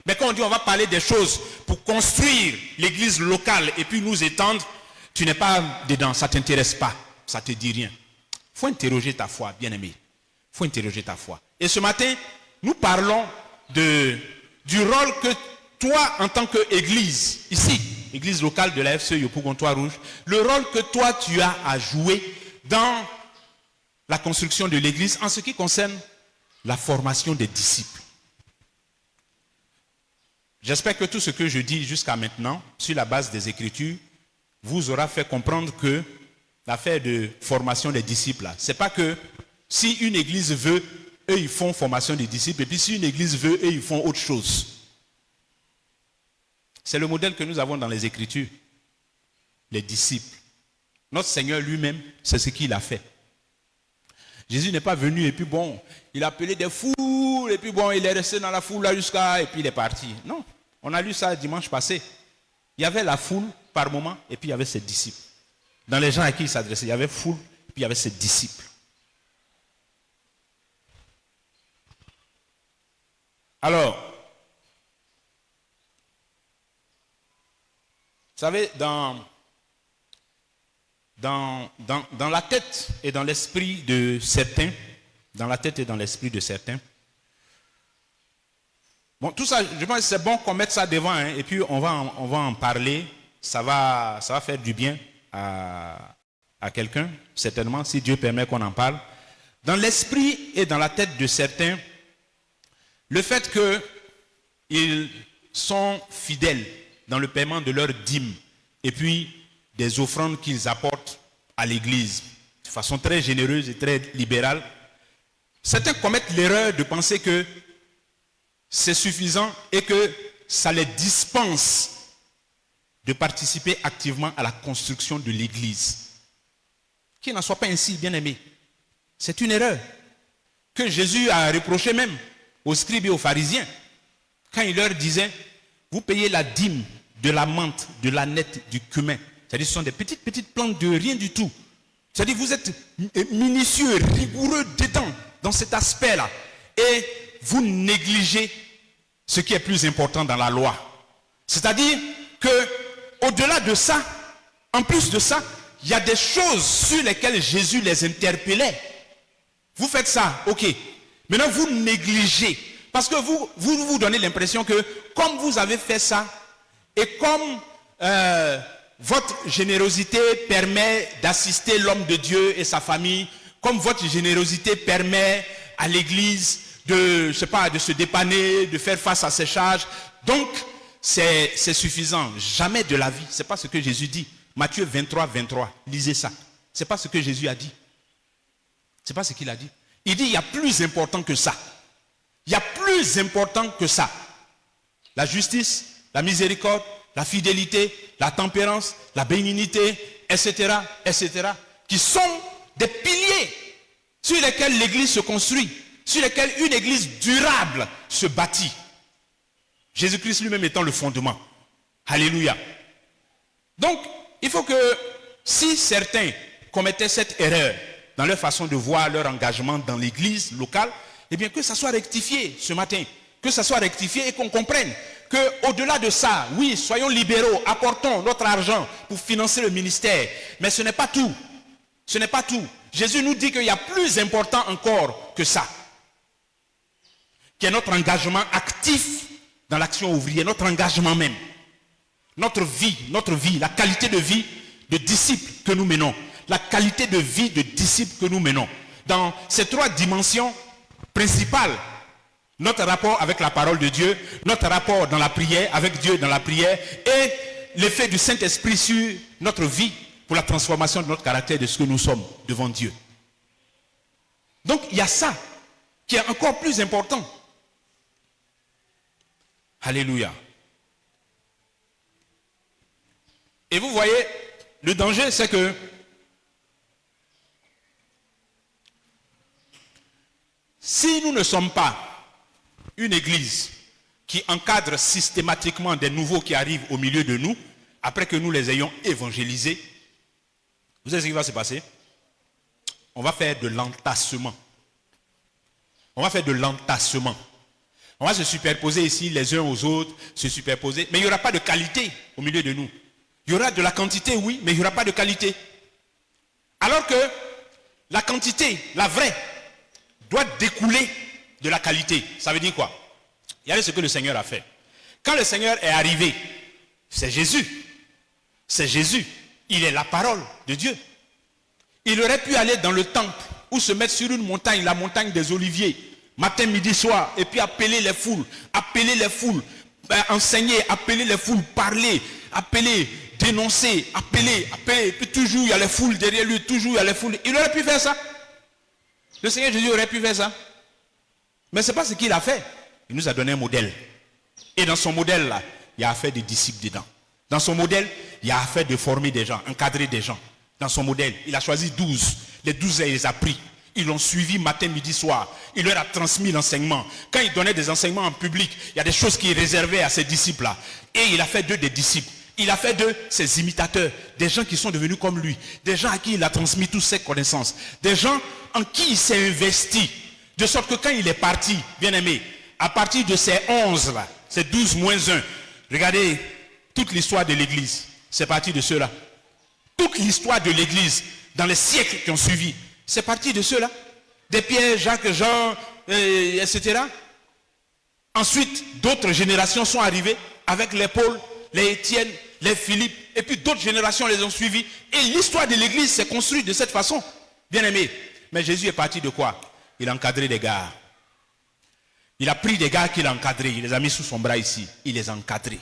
Mais quand on dit on va parler des choses pour construire l'église locale et puis nous étendre, tu n'es pas dedans, ça ne t'intéresse pas, ça ne te dit rien. Il faut interroger ta foi, bien-aimé. Il faut interroger ta foi. Et ce matin, nous parlons du rôle que toi, en tant qu'église, ici, église locale de la FCE Yopougontois-Rouge, le rôle que toi, tu as à jouer dans la construction de l'église en ce qui concerne la formation des disciples. J'espère que tout ce que je dis jusqu'à maintenant, sur la base des Écritures, vous aura fait comprendre que l'affaire de formation des disciples, ce n'est pas que si une église veut, eux ils font formation des disciples, et puis si une église veut, eux ils font autre chose. C'est le modèle que nous avons dans les Écritures. Les disciples. Notre Seigneur lui-même, c'est ce qu'il a fait. Jésus n'est pas venu et puis bon, il a appelé des foules et puis bon, il est resté dans la foule là jusqu'à et puis il est parti. Non, on a lu ça dimanche passé. Il y avait la foule par moment et puis il y avait ses disciples. Dans les gens à qui il s'adressait, il y avait foule et puis il y avait ses disciples. Alors, vous savez, dans la tête et dans l'esprit de certains, bon, tout ça, je pense que c'est bon qu'on mette ça devant, hein, et puis on va en parler, ça va faire du bien à quelqu'un, certainement, si Dieu permet qu'on en parle. Dans l'esprit et dans la tête de certains, le fait qu'ils sont fidèles dans le paiement de leurs dîmes, et puis des offrandes qu'ils apportent à l'église de façon très généreuse et très libérale, certains commettent l'erreur de penser que c'est suffisant et que ça les dispense de participer activement à la construction de l'église. Qu'il n'en soit pas ainsi, bien-aimé. C'est une erreur que Jésus a reproché même aux scribes et aux pharisiens quand il leur disait, vous payez la dîme de la menthe, de l'aneth, du cumin. C'est-à-dire ce sont des petites plantes de rien du tout. C'est-à-dire vous êtes minutieux, rigoureux dedans, dans cet aspect-là. Et vous négligez ce qui est plus important dans la loi. C'est-à-dire que au-delà de ça, en plus de ça, il y a des choses sur lesquelles Jésus les interpellait. Vous faites ça, ok. Maintenant vous négligez. Parce que vous donnez l'impression que comme vous avez fait ça, et comme votre générosité permet d'assister l'homme de Dieu et sa famille, comme votre générosité permet à l'église de se dépanner, de faire face à ses charges. Donc, c'est suffisant. Jamais de la vie. Ce n'est pas ce que Jésus dit. Matthieu 23, 23. Lisez ça. Ce n'est pas ce que Jésus a dit. Ce n'est pas ce qu'il a dit. Il dit, il y a plus important que ça. Il y a plus important que ça. La justice, la miséricorde, la fidélité, la tempérance, la bénignité, etc., etc., qui sont des piliers sur lesquels l'Église se construit, sur lesquels une Église durable se bâtit. Jésus-Christ lui-même étant le fondement. Alléluia. Donc, il faut que si certains commettaient cette erreur dans leur façon de voir leur engagement dans l'Église locale, eh bien que ça soit rectifié ce matin, que ça soit rectifié et qu'on comprenne qu'au-delà de ça, oui, soyons libéraux, apportons notre argent pour financer le ministère, mais ce n'est pas tout. Ce n'est pas tout. Jésus nous dit qu'il y a plus important encore que ça, qui est notre engagement actif dans l'action ouvrière, notre engagement même, notre vie, la qualité de vie de disciples que nous menons, la qualité de vie de disciples que nous menons. Dans ces trois dimensions principales, notre rapport avec la parole de Dieu, notre rapport dans la prière, avec Dieu dans la prière, et l'effet du Saint-Esprit sur notre vie pour la transformation de notre caractère, de ce que nous sommes devant Dieu. Donc il y a ça qui est encore plus important. Alléluia. Et vous voyez, le danger, c'est que si nous ne sommes pas une église qui encadre systématiquement des nouveaux qui arrivent au milieu de nous, après que nous les ayons évangélisés, vous savez ce qui va se passer? On va faire de l'entassement. On va faire de l'entassement. On va se superposer ici les uns aux autres, se superposer, mais il n'y aura pas de qualité au milieu de nous. Il y aura de la quantité, oui, mais il n'y aura pas de qualité. Alors que la quantité, la vraie, doit découler de la qualité. Ça veut dire quoi? Regardez ce que le Seigneur a fait. Quand le Seigneur est arrivé, c'est Jésus. C'est Jésus. Il est la parole de Dieu. Il aurait pu aller dans le temple ou se mettre sur une montagne, la montagne des Oliviers, matin, midi, soir, et puis appeler les foules, enseigner, appeler les foules, parler, appeler, dénoncer, appeler, et puis toujours il y a les foules derrière lui, toujours il y a les foules. Il aurait pu faire ça. Le Seigneur Jésus aurait pu faire ça. Mais ce n'est pas ce qu'il a fait. Il nous a donné un modèle. Et dans son modèle-là, il y a affaire des disciples dedans. Dans son modèle, il y a affaire de former des gens, encadrer des gens. Dans son modèle, il a choisi 12. Les 12, il les a pris. Ils l'ont suivi matin, midi, soir. Il leur a transmis l'enseignement. Quand il donnait des enseignements en public, il y a des choses qu'il réservait à ses disciples-là. Et il a fait d'eux des disciples. Il a fait d'eux ses imitateurs. Des gens qui sont devenus comme lui. Des gens à qui il a transmis toutes ses connaissances. Des gens en qui il s'est investi. De sorte que quand il est parti, bien aimé, à partir de ces 11 là, ces 12 moins 1, regardez toute l'histoire de l'église. C'est parti de ceux-là. Toute l'histoire de l'église, dans les siècles qui ont suivi, c'est parti de ceux-là. Des Pierre, Jacques, Jean, etc. Ensuite, d'autres générations sont arrivées avec les Paul, les Étienne, les Philippe, et puis d'autres générations les ont suivis. Et l'histoire de l'église s'est construite de cette façon. Bien aimé. Mais Jésus est parti de quoi? Il a encadré des gars. Il a pris des gars qu'il a encadrés. Il les a mis sous son bras ici. Il les a encadrés.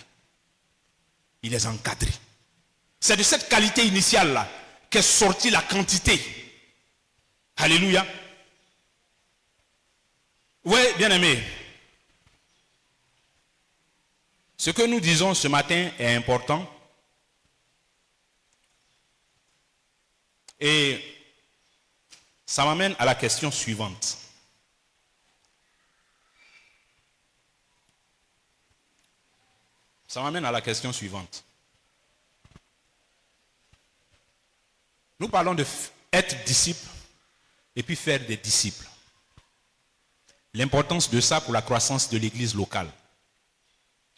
Il les a encadrés. C'est de cette qualité initiale-là qu'est sortie la quantité. Alléluia. Oui, bien aimé. Ce que nous disons ce matin est important. Et ça m'amène à la question suivante. Ça m'amène à la question suivante. Nous parlons de être disciple et puis faire des disciples. L'importance de ça pour la croissance de l'église locale.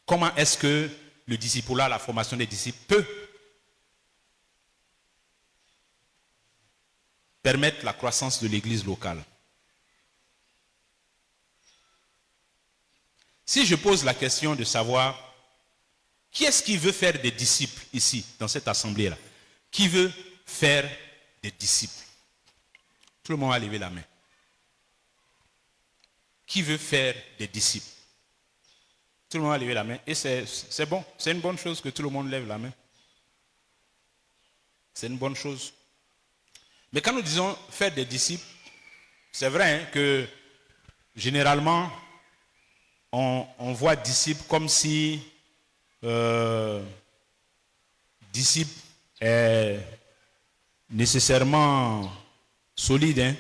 Comment est-ce que le discipulat, la formation des disciples peut permettre la croissance de l'église locale? Si je pose la question de savoir qui est-ce qui veut faire des disciples ici, dans cette assemblée-là? Qui veut faire des disciples? Tout le monde a levé la main. qui veut faire des disciples? Tout le monde a levé la main. Et c'est bon. C'est une bonne chose que tout le monde lève la main. C'est une bonne chose. Mais quand nous disons faire des disciples, c'est vrai que généralement, on voit disciple comme si disciple est nécessairement solide. Hein?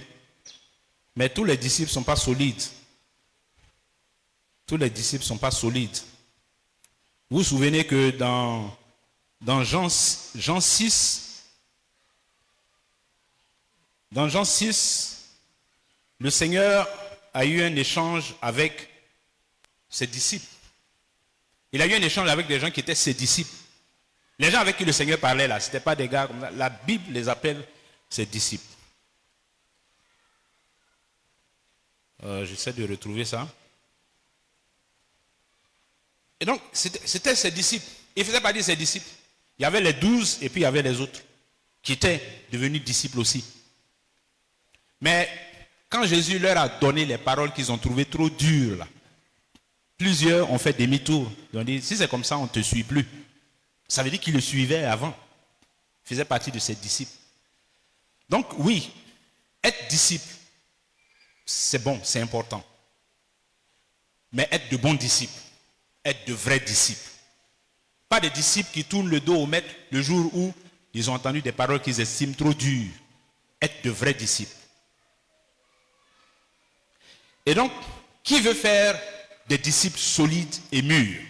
Mais tous les disciples ne sont pas solides. Tous les disciples ne sont pas solides. Vous vous souvenez que dans Jean 6, le Seigneur a eu un échange avec ses disciples. Il a eu un échange avec des gens qui étaient ses disciples. Les gens avec qui le Seigneur parlait là, ce n'étaient pas des gars comme ça. La Bible les appelle ses disciples. J'essaie de retrouver ça. Et donc, c'était ses disciples. Il ne faisait partie de ses disciples. Il y avait les 12 et puis il y avait les autres qui étaient devenus disciples aussi. Mais quand Jésus leur a donné les paroles qu'ils ont trouvées trop dures, là, plusieurs ont fait demi-tour. Ils ont dit, si c'est comme ça, on ne te suit plus. Ça veut dire qu'ils le suivaient avant. Ils faisaient partie de ses disciples. Donc oui, être disciple, c'est bon, c'est important. Mais être de bons disciples, être de vrais disciples. Pas des disciples qui tournent le dos au maître le jour où ils ont entendu des paroles qu'ils estiment trop dures. Être de vrais disciples. Et donc, qui veut faire des disciples solides et mûrs?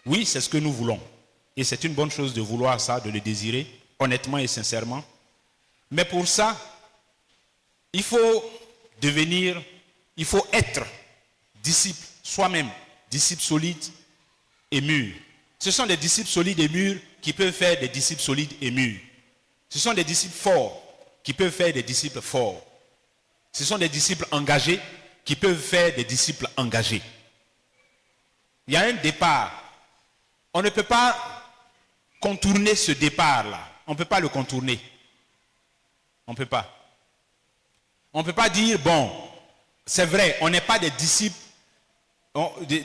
Oui, c'est ce que nous voulons. Et c'est une bonne chose de vouloir ça, de le désirer, honnêtement et sincèrement. Mais pour ça, il faut être disciple soi-même, disciple solide et mûr. Ce sont des disciples solides et mûrs qui peuvent faire des disciples solides et mûrs. Ce sont des disciples forts qui peuvent faire des disciples forts. Ce sont des disciples engagés qui peuvent faire des disciples engagés. Il y a un départ. On ne peut pas contourner ce départ-là. On ne peut pas le contourner. On ne peut pas. On ne peut pas dire, bon, c'est vrai, on n'est pas des disciples,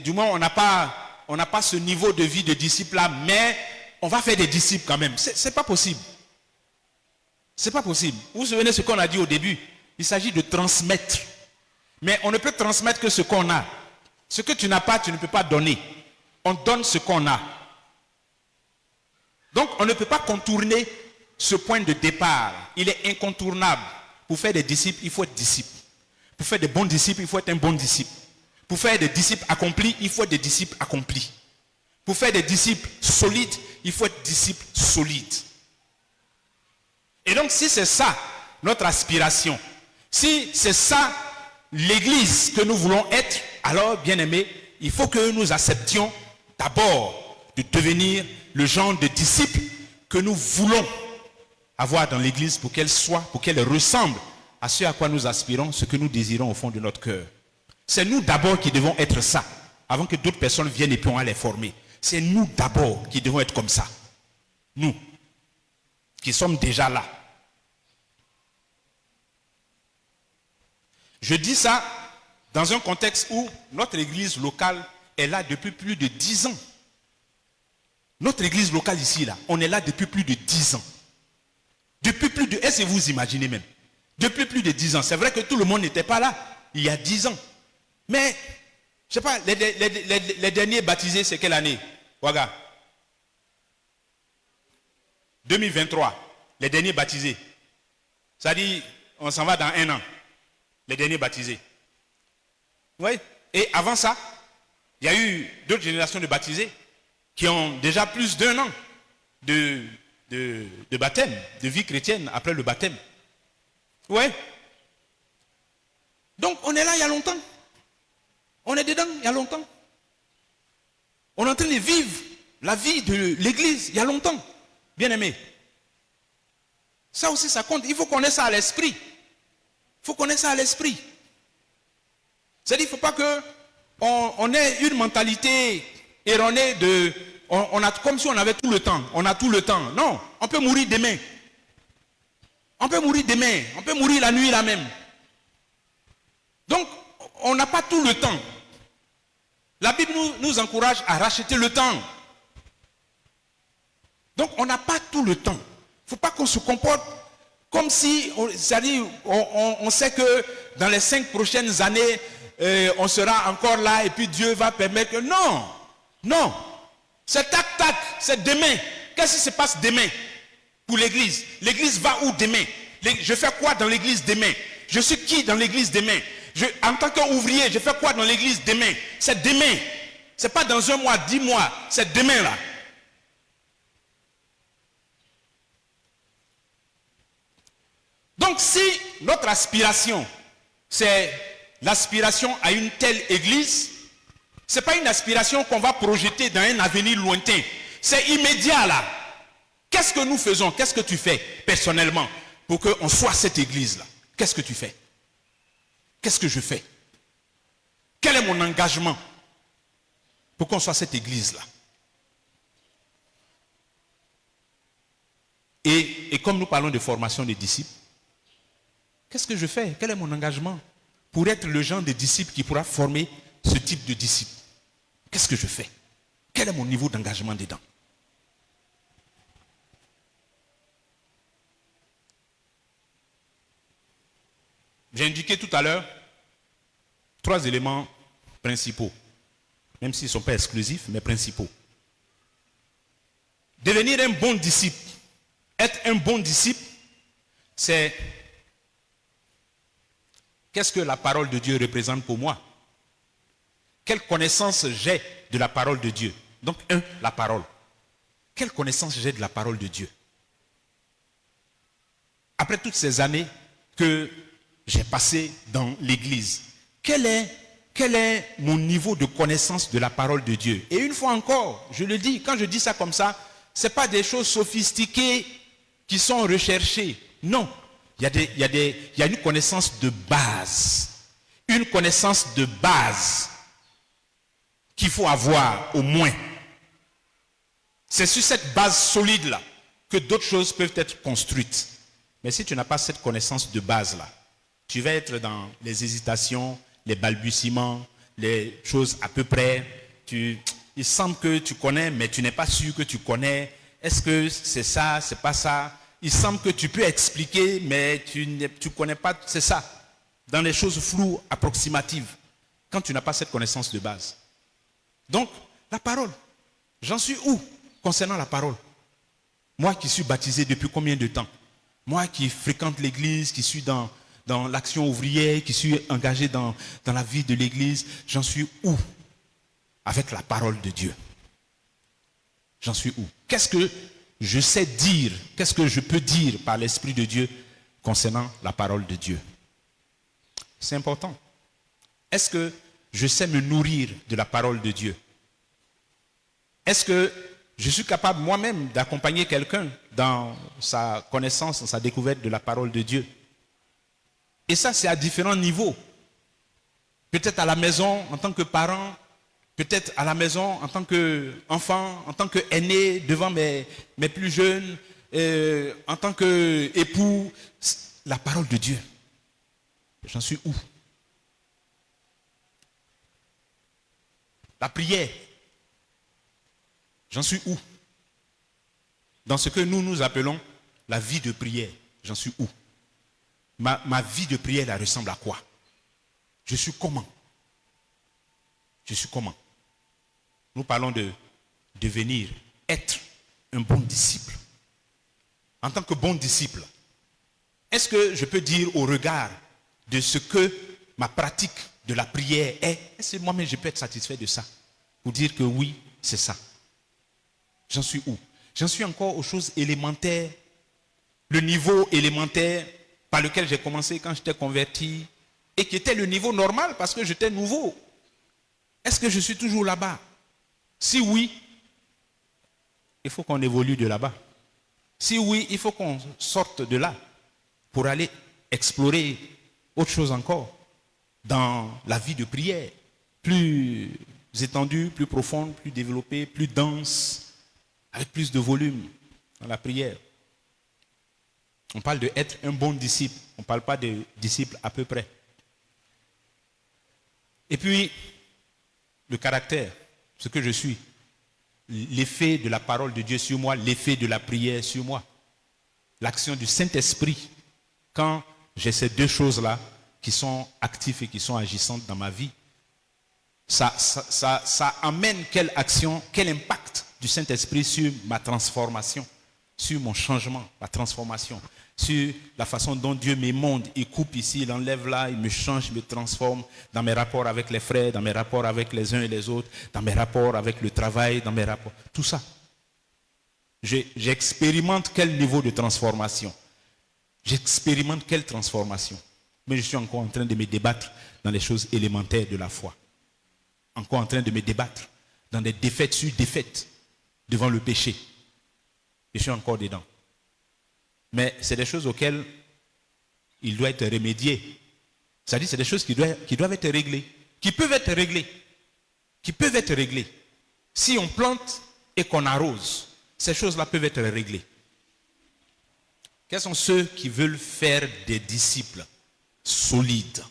du moins on n'a pas ce niveau de vie de disciple-là, mais on va faire des disciples quand même. C'est pas possible. C'est pas possible. Vous vous souvenez ce qu'on a dit au début? Il s'agit de transmettre. Mais on ne peut transmettre que ce qu'on a. Ce que tu n'as pas, tu ne peux pas donner. On donne ce qu'on a. Donc on ne peut pas contourner ce point de départ. Il est incontournable. Pour faire des disciples, il faut être disciple. Pour faire des bons disciples, il faut être un bon disciple. Pour faire des disciples accomplis, il faut être des disciples accomplis. Pour faire des disciples solides, il faut être disciple solide. Et donc si c'est ça notre aspiration, si c'est ça l'église que nous voulons être, alors bien aimé, il faut que nous acceptions d'abord de devenir le genre de disciples que nous voulons avoir dans l'église pour qu'elle soit, pour qu'elle ressemble à ce à quoi nous aspirons, ce que nous désirons au fond de notre cœur. C'est nous d'abord qui devons être ça, avant que d'autres personnes viennent et puis on va les former. C'est nous d'abord qui devons être comme ça. Nous, qui sommes déjà là. Je dis ça dans un contexte où notre église locale est là depuis plus de 10 ans. Notre église locale ici, là, on est là depuis plus de 10 ans. Depuis plus de... Est-ce que vous imaginez même? Depuis plus de 10 ans. C'est vrai que tout le monde n'était pas là il y a 10 ans. Mais, je sais pas, les derniers baptisés, c'est quelle année? Ouaga. 2023. Les derniers baptisés. Ça dit, on s'en va dans 1 an. Les derniers baptisés. Oui. Et avant ça, il y a eu d'autres générations de baptisés qui ont déjà plus d'1 an de baptême, de vie chrétienne après le baptême. Oui. Donc on est là il y a longtemps. On est dedans il y a longtemps. On est en train de vivre la vie de l'église il y a longtemps. Bien aimé. Ça aussi ça compte. Il faut qu'on ait ça à l'esprit. Il faut qu'on ait ça à l'esprit. C'est-à-dire qu'il ne faut pas qu'on ait une mentalité erronée de... On a comme si on avait tout le temps. On a tout le temps. Non, on peut mourir demain. On peut mourir demain. On peut mourir la nuit là même. Donc, on n'a pas tout le temps. La Bible nous encourage à racheter le temps. Donc on n'a pas tout le temps. Il ne faut pas qu'on se comporte comme si, c'est-à-dire, on sait que dans les 5 prochaines années, on sera encore là et puis Dieu va permettre que... Non, non. C'est tac-tac, c'est demain. Qu'est-ce qui se passe demain pour l'église? L'église va où demain? Je fais quoi dans l'église demain? Je suis qui dans l'église demain? En tant qu'ouvrier, je fais quoi dans l'église demain? C'est demain. Ce n'est pas dans 1 mois, 10 mois. C'est demain là. Donc si notre aspiration, c'est l'aspiration à une telle église, ce n'est pas une aspiration qu'on va projeter dans un avenir lointain. C'est immédiat là. Qu'est-ce que nous faisons? Qu'est-ce que tu fais personnellement pour qu'on soit cette église-là? Qu'est-ce que tu fais? Qu'est-ce que je fais? Quel est mon engagement pour qu'on soit cette église-là? Et comme nous parlons de formation des disciples, qu'est-ce que je fais? Quel est mon engagement pour être le genre de disciple qui pourra former ce type de disciple? Qu'est-ce que je fais? Quel est mon niveau d'engagement dedans? J'ai indiqué tout à l'heure 3 éléments principaux, même s'ils ne sont pas exclusifs, mais principaux. Devenir un bon disciple, être un bon disciple, c'est qu'est-ce que la parole de Dieu représente pour moi? Quelle connaissance j'ai de la parole de Dieu? Donc, la parole. Quelle connaissance j'ai de la parole de Dieu? Après toutes ces années que j'ai passées dans l'église, quel est mon niveau de connaissance de la parole de Dieu? Et une fois encore, je le dis, quand je dis ça comme ça, ce n'est pas des choses sophistiquées qui sont recherchées. Non. Il y a une connaissance de base. Une connaissance de base qu'il faut avoir au moins. C'est sur cette base solide-là que d'autres choses peuvent être construites. Mais si tu n'as pas cette connaissance de base-là, tu vas être dans les hésitations, les balbutiements, les choses à peu près. Il semble que tu connais, mais tu n'es pas sûr que tu connais. Est-ce que c'est ça, c'est pas ça? Il semble que tu peux expliquer, mais tu ne connais pas, c'est ça. Dans les choses floues, approximatives, quand tu n'as pas cette connaissance de base. Donc, la parole. J'en suis où concernant la parole? Moi qui suis baptisé depuis combien de temps? Moi qui fréquente l'église, qui suis dans l'action ouvrière, qui suis engagé dans la vie de l'église, j'en suis où avec la parole de Dieu? J'en suis où? Qu'est-ce que je sais dire? Qu'est-ce que je peux dire par l'Esprit de Dieu concernant la parole de Dieu? C'est important. Est-ce que je sais me nourrir de la parole de Dieu? Est-ce que je suis capable moi-même d'accompagner quelqu'un dans sa connaissance, dans sa découverte de la parole de Dieu? Et ça, c'est à différents niveaux. Peut-être à la maison, en tant que parent, peut-être à la maison, en tant qu'enfant, en tant qu'aîné, devant mes plus jeunes, en tant qu'époux. La parole de Dieu. J'en suis où? La prière. J'en suis où? Dans ce que nous appelons la vie de prière. J'en suis où? Ma vie de prière, elle ressemble à quoi? Je suis comment? Je suis comment? Nous parlons de devenir, être un bon disciple. En tant que bon disciple, est-ce que je peux dire au regard de ce que ma pratique de la prière est, est-ce que moi-même je peux être satisfait de ça? Pour dire que oui, c'est ça. J'en suis où? J'en suis encore aux choses élémentaires. Le niveau élémentaire par lequel j'ai commencé quand j'étais converti et qui était le niveau normal parce que j'étais nouveau. Est-ce que je suis toujours là-bas? Si oui, il faut qu'on évolue de là-bas. Si oui, il faut qu'on sorte de là pour aller explorer autre chose encore dans la vie de prière, plus étendue, plus profonde, plus développée, plus dense, avec plus de volume dans la prière. On parle de être un bon disciple, on ne parle pas de disciple à peu près. Et puis, le caractère, ce que je suis, l'effet de la parole de Dieu sur moi, l'effet de la prière sur moi, l'action du Saint-Esprit, quand j'ai ces deux choses-là qui sont actives et qui sont agissantes dans ma vie, ça amène quelle action, quel impact du Saint-Esprit sur ma transformation, sur mon changement, ma transformation, sur la façon dont Dieu m'émonde, il coupe ici, il enlève là, il me change, il me transforme dans mes rapports avec les frères, dans mes rapports avec les uns et les autres, dans mes rapports avec le travail, dans mes rapports, tout ça. J'expérimente quel niveau de transformation. J'expérimente quelle transformation. Mais je suis encore en train de me débattre dans les choses élémentaires de la foi. Encore en train de me débattre dans des défaites sur défaites devant le péché. Je suis encore dedans. Mais c'est des choses auxquelles il doit être remédié. C'est-à-dire c'est des choses qui doivent être réglées, qui peuvent être réglées, qui peuvent être réglées. Si on plante et qu'on arrose, ces choses-là peuvent être réglées. Quels sont ceux qui veulent faire des disciples solides,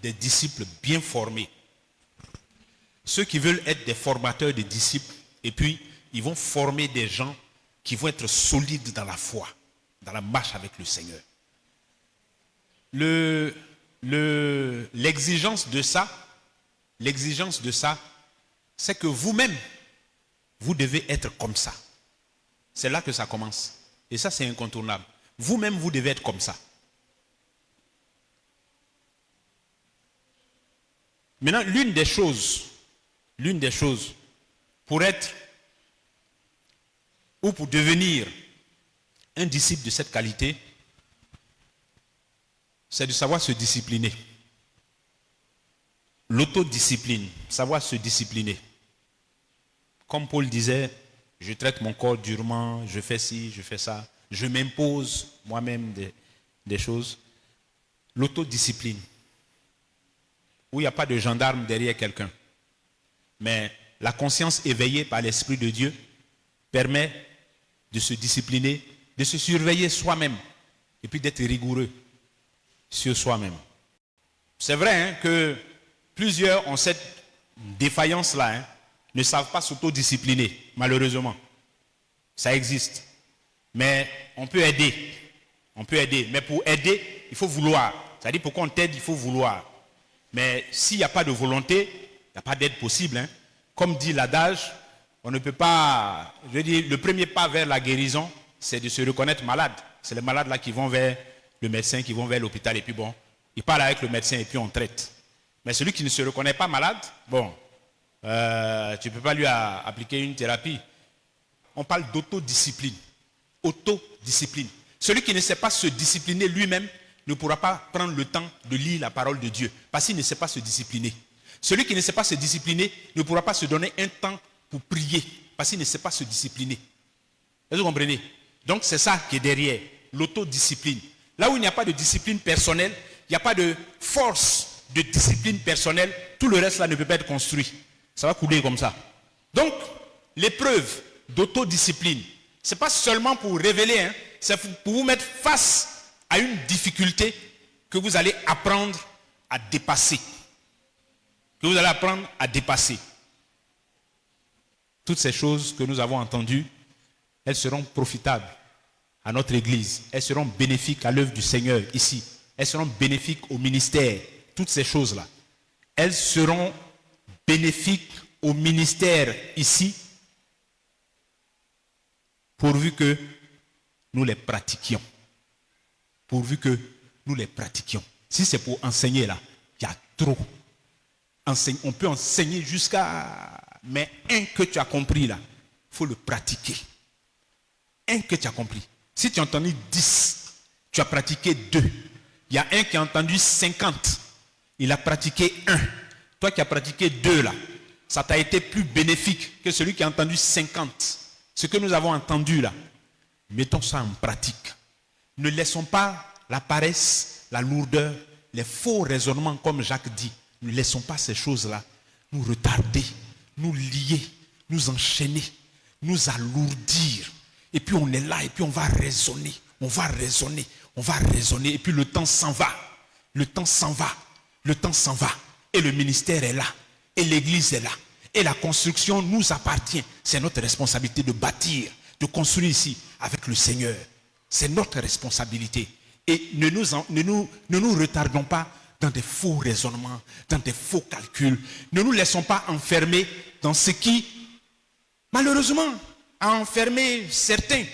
des disciples bien formés? Ceux qui veulent être des formateurs de disciples, et puis ils vont former des gens qui vont être solides dans la foi, dans la marche avec le Seigneur. L'exigence de ça, c'est que vous-même, vous devez être comme ça. C'est là que ça commence. Et ça, c'est incontournable. Vous-même, vous devez être comme ça. Maintenant, l'une des choses, pour être ou pour devenir un disciple de cette qualité, c'est de savoir se discipliner. L'autodiscipline, savoir se discipliner. Comme Paul disait, je traite mon corps durement, je fais ci, je fais ça, je m'impose moi-même des choses. L'autodiscipline, où il n'y a pas de gendarme derrière quelqu'un. Mais la conscience éveillée par l'Esprit de Dieu permet de se discipliner, de se surveiller soi-même et puis d'être rigoureux sur soi-même. C'est vrai hein, que plusieurs ont cette défaillance-là, hein, ne savent pas s'autodiscipliner, malheureusement. Ça existe. Mais on peut aider. On peut aider. Mais pour aider, il faut vouloir. C'est-à-dire, pour qu'on t'aide, il faut vouloir. Mais s'il n'y a pas de volonté, il n'y a pas d'aide possible. Hein. Comme dit l'adage, on ne peut pas... Je veux dire, le premier pas vers la guérison, c'est de se reconnaître malade. C'est les malades là qui vont vers le médecin, qui vont vers l'hôpital, et puis bon, ils parlent avec le médecin et puis on traite. Mais celui qui ne se reconnaît pas malade, bon, tu ne peux pas lui appliquer une thérapie. On parle d'autodiscipline. Autodiscipline. Celui qui ne sait pas se discipliner lui-même ne pourra pas prendre le temps de lire la parole de Dieu, parce qu'il ne sait pas se discipliner. Celui qui ne sait pas se discipliner ne pourra pas se donner un temps pour prier, parce qu'il ne sait pas se discipliner. Est-ce que vous comprenez? Donc c'est ça qui est derrière, l'autodiscipline. Là où il n'y a pas de discipline personnelle, il n'y a pas de force de discipline personnelle, tout le reste là ne peut pas être construit. Ça va couler comme ça. Donc, l'épreuve d'autodiscipline, ce n'est pas seulement pour révéler, hein, c'est pour vous mettre face à une difficulté que vous allez apprendre à dépasser. Que vous allez apprendre à dépasser. Toutes ces choses que nous avons entendues, elles seront profitables à notre Église. Elles seront bénéfiques à l'œuvre du Seigneur ici. Elles seront bénéfiques au ministère. Toutes ces choses-là. Elles seront bénéfiques au ministère ici, pourvu que nous les pratiquions. Pourvu que nous les pratiquions. Si c'est pour enseigner là, il y a trop. On peut enseigner jusqu'à... Mais un que tu as compris là, il faut le pratiquer. Un que tu as compris. Si tu as entendu 10, tu as pratiqué 2. Il y a un qui a entendu 50. Il a pratiqué 1. Toi qui as pratiqué 2 là, ça t'a été plus bénéfique que celui qui a entendu 50. Ce que nous avons entendu là, mettons ça en pratique. Ne laissons pas la paresse, la lourdeur, les faux raisonnements comme Jacques dit. Ne laissons pas ces choses-là nous retarder, nous lier, nous enchaîner, nous alourdir. Et puis on est là et puis on va raisonner, on va raisonner, on va raisonner. Et puis le temps s'en va. Le temps s'en va. Le temps s'en va et le ministère est là et l'église est là et la construction nous appartient. C'est notre responsabilité de bâtir, de construire ici avec le Seigneur. C'est notre responsabilité. Et ne nous retardons pas dans des faux raisonnements, dans des faux calculs. Ne nous laissons pas enfermer dans ce qui, malheureusement, a enfermé certains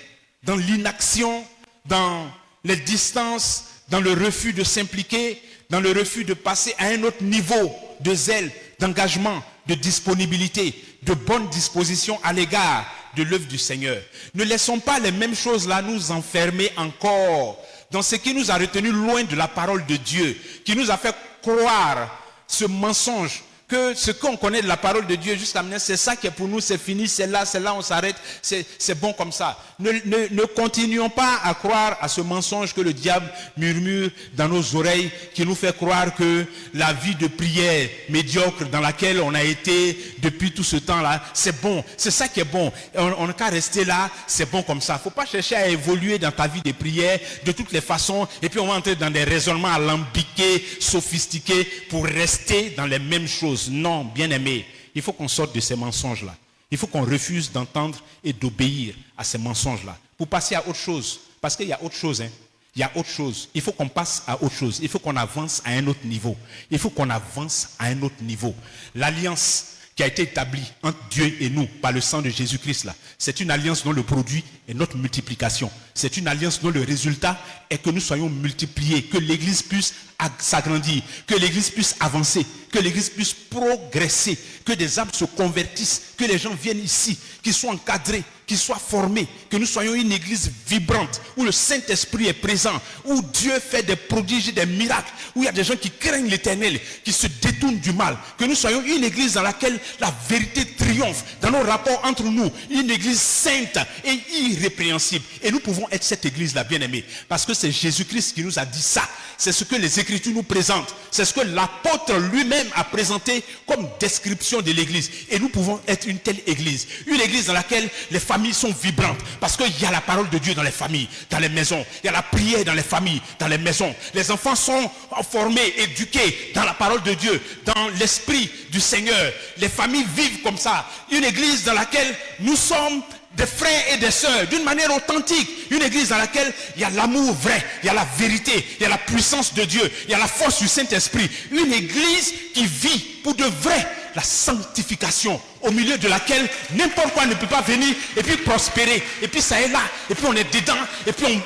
dans l'inaction, dans les distances, dans le refus de s'impliquer, dans le refus de passer à un autre niveau de zèle, d'engagement, de disponibilité, de bonne disposition à l'égard de l'œuvre du Seigneur. Ne laissons pas les mêmes choses là nous enfermer encore dans ce qui nous a retenu loin de la parole de Dieu, qui nous a fait croire ce mensonge, que ce qu'on connaît de la parole de Dieu jusqu'à maintenant, c'est ça qui est pour nous, c'est fini, c'est là, on s'arrête, c'est bon comme ça. Ne continuons pas à croire à ce mensonge que le diable murmure dans nos oreilles, qui nous fait croire que la vie de prière médiocre dans laquelle on a été depuis tout ce temps-là, c'est bon, c'est ça qui est bon. On n'a qu'à rester là, c'est bon comme ça. Il ne faut pas chercher à évoluer dans ta vie de prière de toutes les façons, et puis on va entrer dans des raisonnements alambiqués, sophistiqués, pour rester dans les mêmes choses. Non, bien-aimé, il faut qu'on sorte de ces mensonges-là. Il faut qu'on refuse d'entendre et d'obéir à ces mensonges-là pour passer à autre chose. Parce qu'il y a autre chose, hein. Il y a autre chose. Il faut qu'on passe à autre chose. Il faut qu'on avance à un autre niveau. Il faut qu'on avance à un autre niveau. L'alliance qui a été établie entre Dieu et nous par le sang de Jésus-Christ là, c'est une alliance dont le produit est notre multiplication. C'est une alliance dont le résultat est que nous soyons multipliés, que l'Église puisse s'agrandir, que l'Église puisse avancer, que l'Église puisse progresser, que des âmes se convertissent, que les gens viennent ici, qu'ils soient encadrés, qu'ils soient formés, que nous soyons une Église vibrante, où le Saint-Esprit est présent, où Dieu fait des prodiges, des miracles, où il y a des gens qui craignent l'Éternel, qui se détournent du mal, que nous soyons une Église dans laquelle la vérité triomphe, dans nos rapports entre nous, une Église sainte et irrépréhensible. Et nous pouvons être cette Église-là, bien-aimée, parce que c'est Jésus-Christ qui nous a dit ça. C'est ce que les Écritures nous présentent. C'est ce que l'apôtre lui-même a présenté comme description de l'Église. Et nous pouvons être une telle Église. Une Église dans laquelle les familles sont vibrantes. Parce qu'il y a la parole de Dieu dans les familles, dans les maisons. Il y a la prière dans les familles, dans les maisons. Les enfants sont formés, éduqués dans la parole de Dieu, dans l'esprit du Seigneur. Les familles vivent comme ça. Une Église dans laquelle nous sommes des frères et des sœurs, d'une manière authentique. Une Église dans laquelle il y a l'amour vrai, il y a la vérité, il y a la puissance de Dieu, il y a la force du Saint-Esprit. Une Église qui vit pour de vrai la sanctification, au milieu de laquelle n'importe quoi ne peut pas venir et puis prospérer. Et puis ça est là, et puis on est dedans, et puis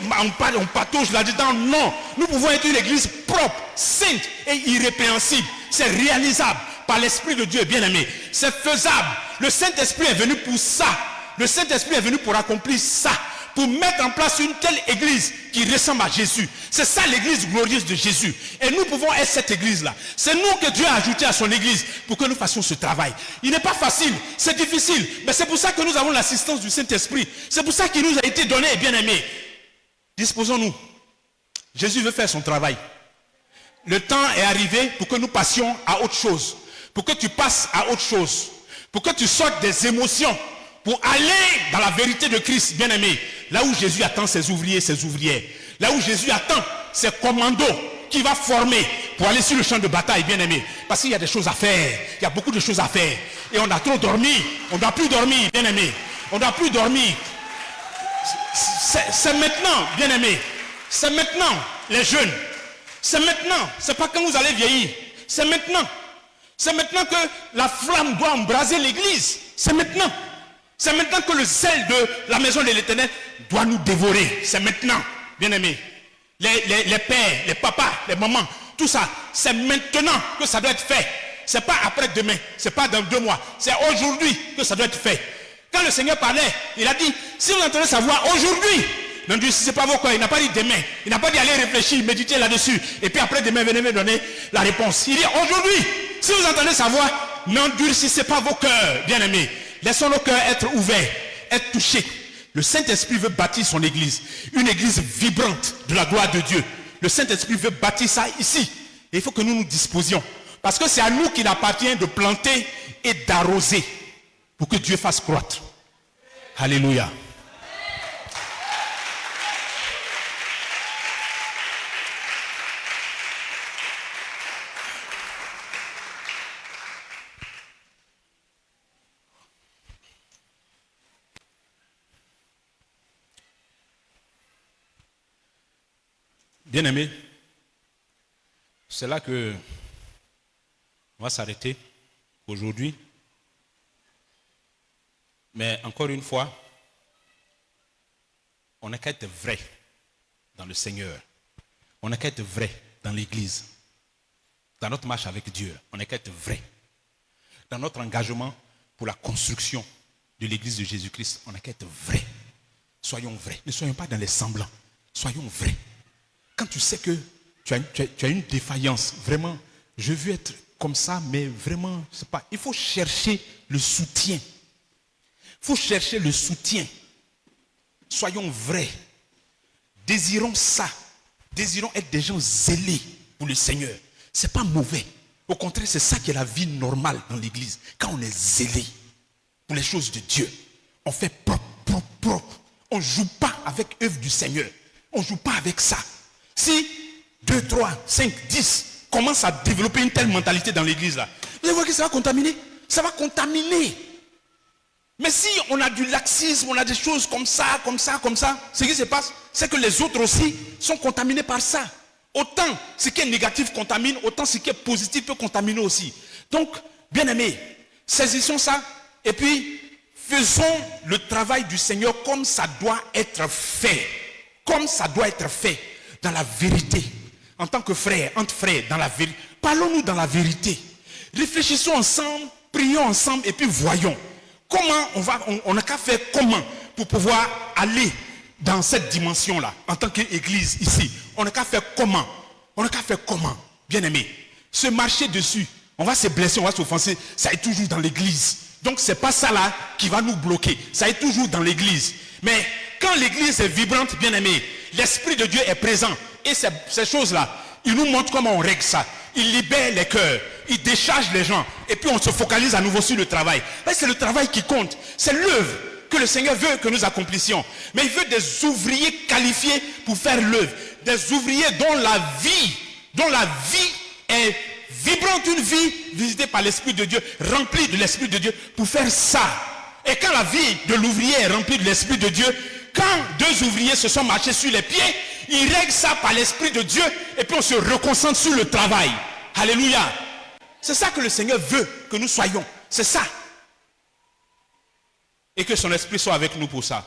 on patauge là-dedans. Non, nous pouvons être une Église propre, sainte et irrépréhensible. C'est réalisable par l'Esprit de Dieu, bien-aimé. C'est faisable. Le Saint-Esprit est venu pour ça. Le Saint-Esprit est venu pour accomplir ça, pour mettre en place une telle église qui ressemble à Jésus. C'est ça l'église glorieuse de Jésus. Et nous pouvons être cette église-là. C'est nous que Dieu a ajouté à son église pour que nous fassions ce travail. Il n'est pas facile, c'est difficile, mais c'est pour ça que nous avons l'assistance du Saint-Esprit. C'est pour ça qu'il nous a été donné, bien-aimé. Disposons-nous. Jésus veut faire son travail. Le temps est arrivé pour que nous passions à autre chose. Pour que tu passes à autre chose. Pour que tu sortes des émotions. Pour aller dans la vérité de Christ, bien-aimé. Là où Jésus attend ses ouvriers, ses ouvrières. Là où Jésus attend ses commandos qui va former pour aller sur le champ de bataille, bien-aimé. Parce qu'il y a des choses à faire. Il y a beaucoup de choses à faire. Et on a trop dormi. On ne doit plus dormir, bien-aimé. On ne doit plus dormir. C'est maintenant, bien-aimé. C'est maintenant, les jeunes. C'est maintenant. C'est pas quand vous allez vieillir. C'est maintenant. C'est maintenant que la flamme doit embraser l'église. C'est maintenant. C'est maintenant que le zèle de la maison de l'Éternel doit nous dévorer. C'est maintenant, bien-aimés. Les pères, les papas, les mamans, tout ça, c'est maintenant que ça doit être fait. C'est pas après-demain, c'est pas dans 2 mois. C'est aujourd'hui que ça doit être fait. Quand le Seigneur parlait, il a dit, si vous entendez sa voix aujourd'hui, non, si ce n'est pas vos corps, il n'a pas dit demain. Il n'a pas dit aller réfléchir, méditer là-dessus. Et puis après demain, venez me donner la réponse. Il dit aujourd'hui, si vous entendez sa voix, n'endurcissez pas vos cœurs, bien-aimés. Laissons nos cœurs être ouverts, être touchés. Le Saint-Esprit veut bâtir son église. Une église vibrante de la gloire de Dieu. Le Saint-Esprit veut bâtir ça ici. Et il faut que nous nous disposions. Parce que c'est à nous qu'il appartient de planter et d'arroser pour que Dieu fasse croître. Alléluia. Bien-aimés, c'est là que on va s'arrêter aujourd'hui. Mais encore une fois, on n'a qu'à être vrai dans le Seigneur. On n'a qu'à être vrai dans l'Église. Dans notre marche avec Dieu, on n'a qu'à être vrai. Dans notre engagement pour la construction de l'Église de Jésus-Christ, on n'a qu'à être vrai. Soyons vrais. Ne soyons pas dans les semblants. Soyons vrais. Quand tu sais que tu as une défaillance, vraiment, je veux être comme ça, mais vraiment, je sais pas. Il faut chercher le soutien. Il faut chercher le soutien. Soyons vrais. Désirons ça. Désirons être des gens zélés pour le Seigneur. Ce n'est pas mauvais. Au contraire, c'est ça qui est la vie normale dans l'église. Quand on est zélé pour les choses de Dieu, on fait propre. On ne joue pas avec œuvre du Seigneur. On ne joue pas avec ça. Si 2, 3, 5, 10 commencent à développer une telle mentalité dans l'église là, vous allez voir que ça va contaminer. Ça va contaminer. Mais si on a du laxisme, on a des choses comme ça, ce qui se passe, c'est que les autres aussi sont contaminés par ça. Autant ce qui est négatif contamine, autant ce qui est positif peut contaminer aussi. Donc, bien aimés, saisissons ça et puis faisons le travail du Seigneur comme ça doit être fait. Comme ça doit être fait dans la vérité. En tant que frères, entre frères, dans la vérité. Parlons-nous dans la vérité. Réfléchissons ensemble, prions ensemble et puis voyons. Comment on n'a qu'à faire comment pour pouvoir aller dans cette dimension-là, en tant qu'église ici. On n'a qu'à faire comment. On n'a qu'à faire comment, bien aimé. Se marcher dessus, on va se blesser, on va s'offenser, ça est toujours dans l'église. Donc c'est pas ça là qui va nous bloquer, ça est toujours dans l'église. Mais quand l'église est vibrante, bien aimé, l'Esprit de Dieu est présent. Et ces choses-là, il nous montre comment on règle ça. Il libère les cœurs, il décharge les gens. Et puis on se focalise à nouveau sur le travail. C'est le travail qui compte. C'est l'œuvre que le Seigneur veut que nous accomplissions. Mais il veut des ouvriers qualifiés pour faire l'œuvre. Des ouvriers dont la vie est vibrante, une vie visitée par l'Esprit de Dieu, remplie de l'Esprit de Dieu pour faire ça. Et quand la vie de l'ouvrier est remplie de l'Esprit de Dieu, quand deux ouvriers se sont marchés sur les pieds, ils règlent ça par l'Esprit de Dieu et puis on se reconcentre sur le travail. Alléluia. C'est ça que le Seigneur veut que nous soyons. C'est ça. Et que son Esprit soit avec nous pour ça.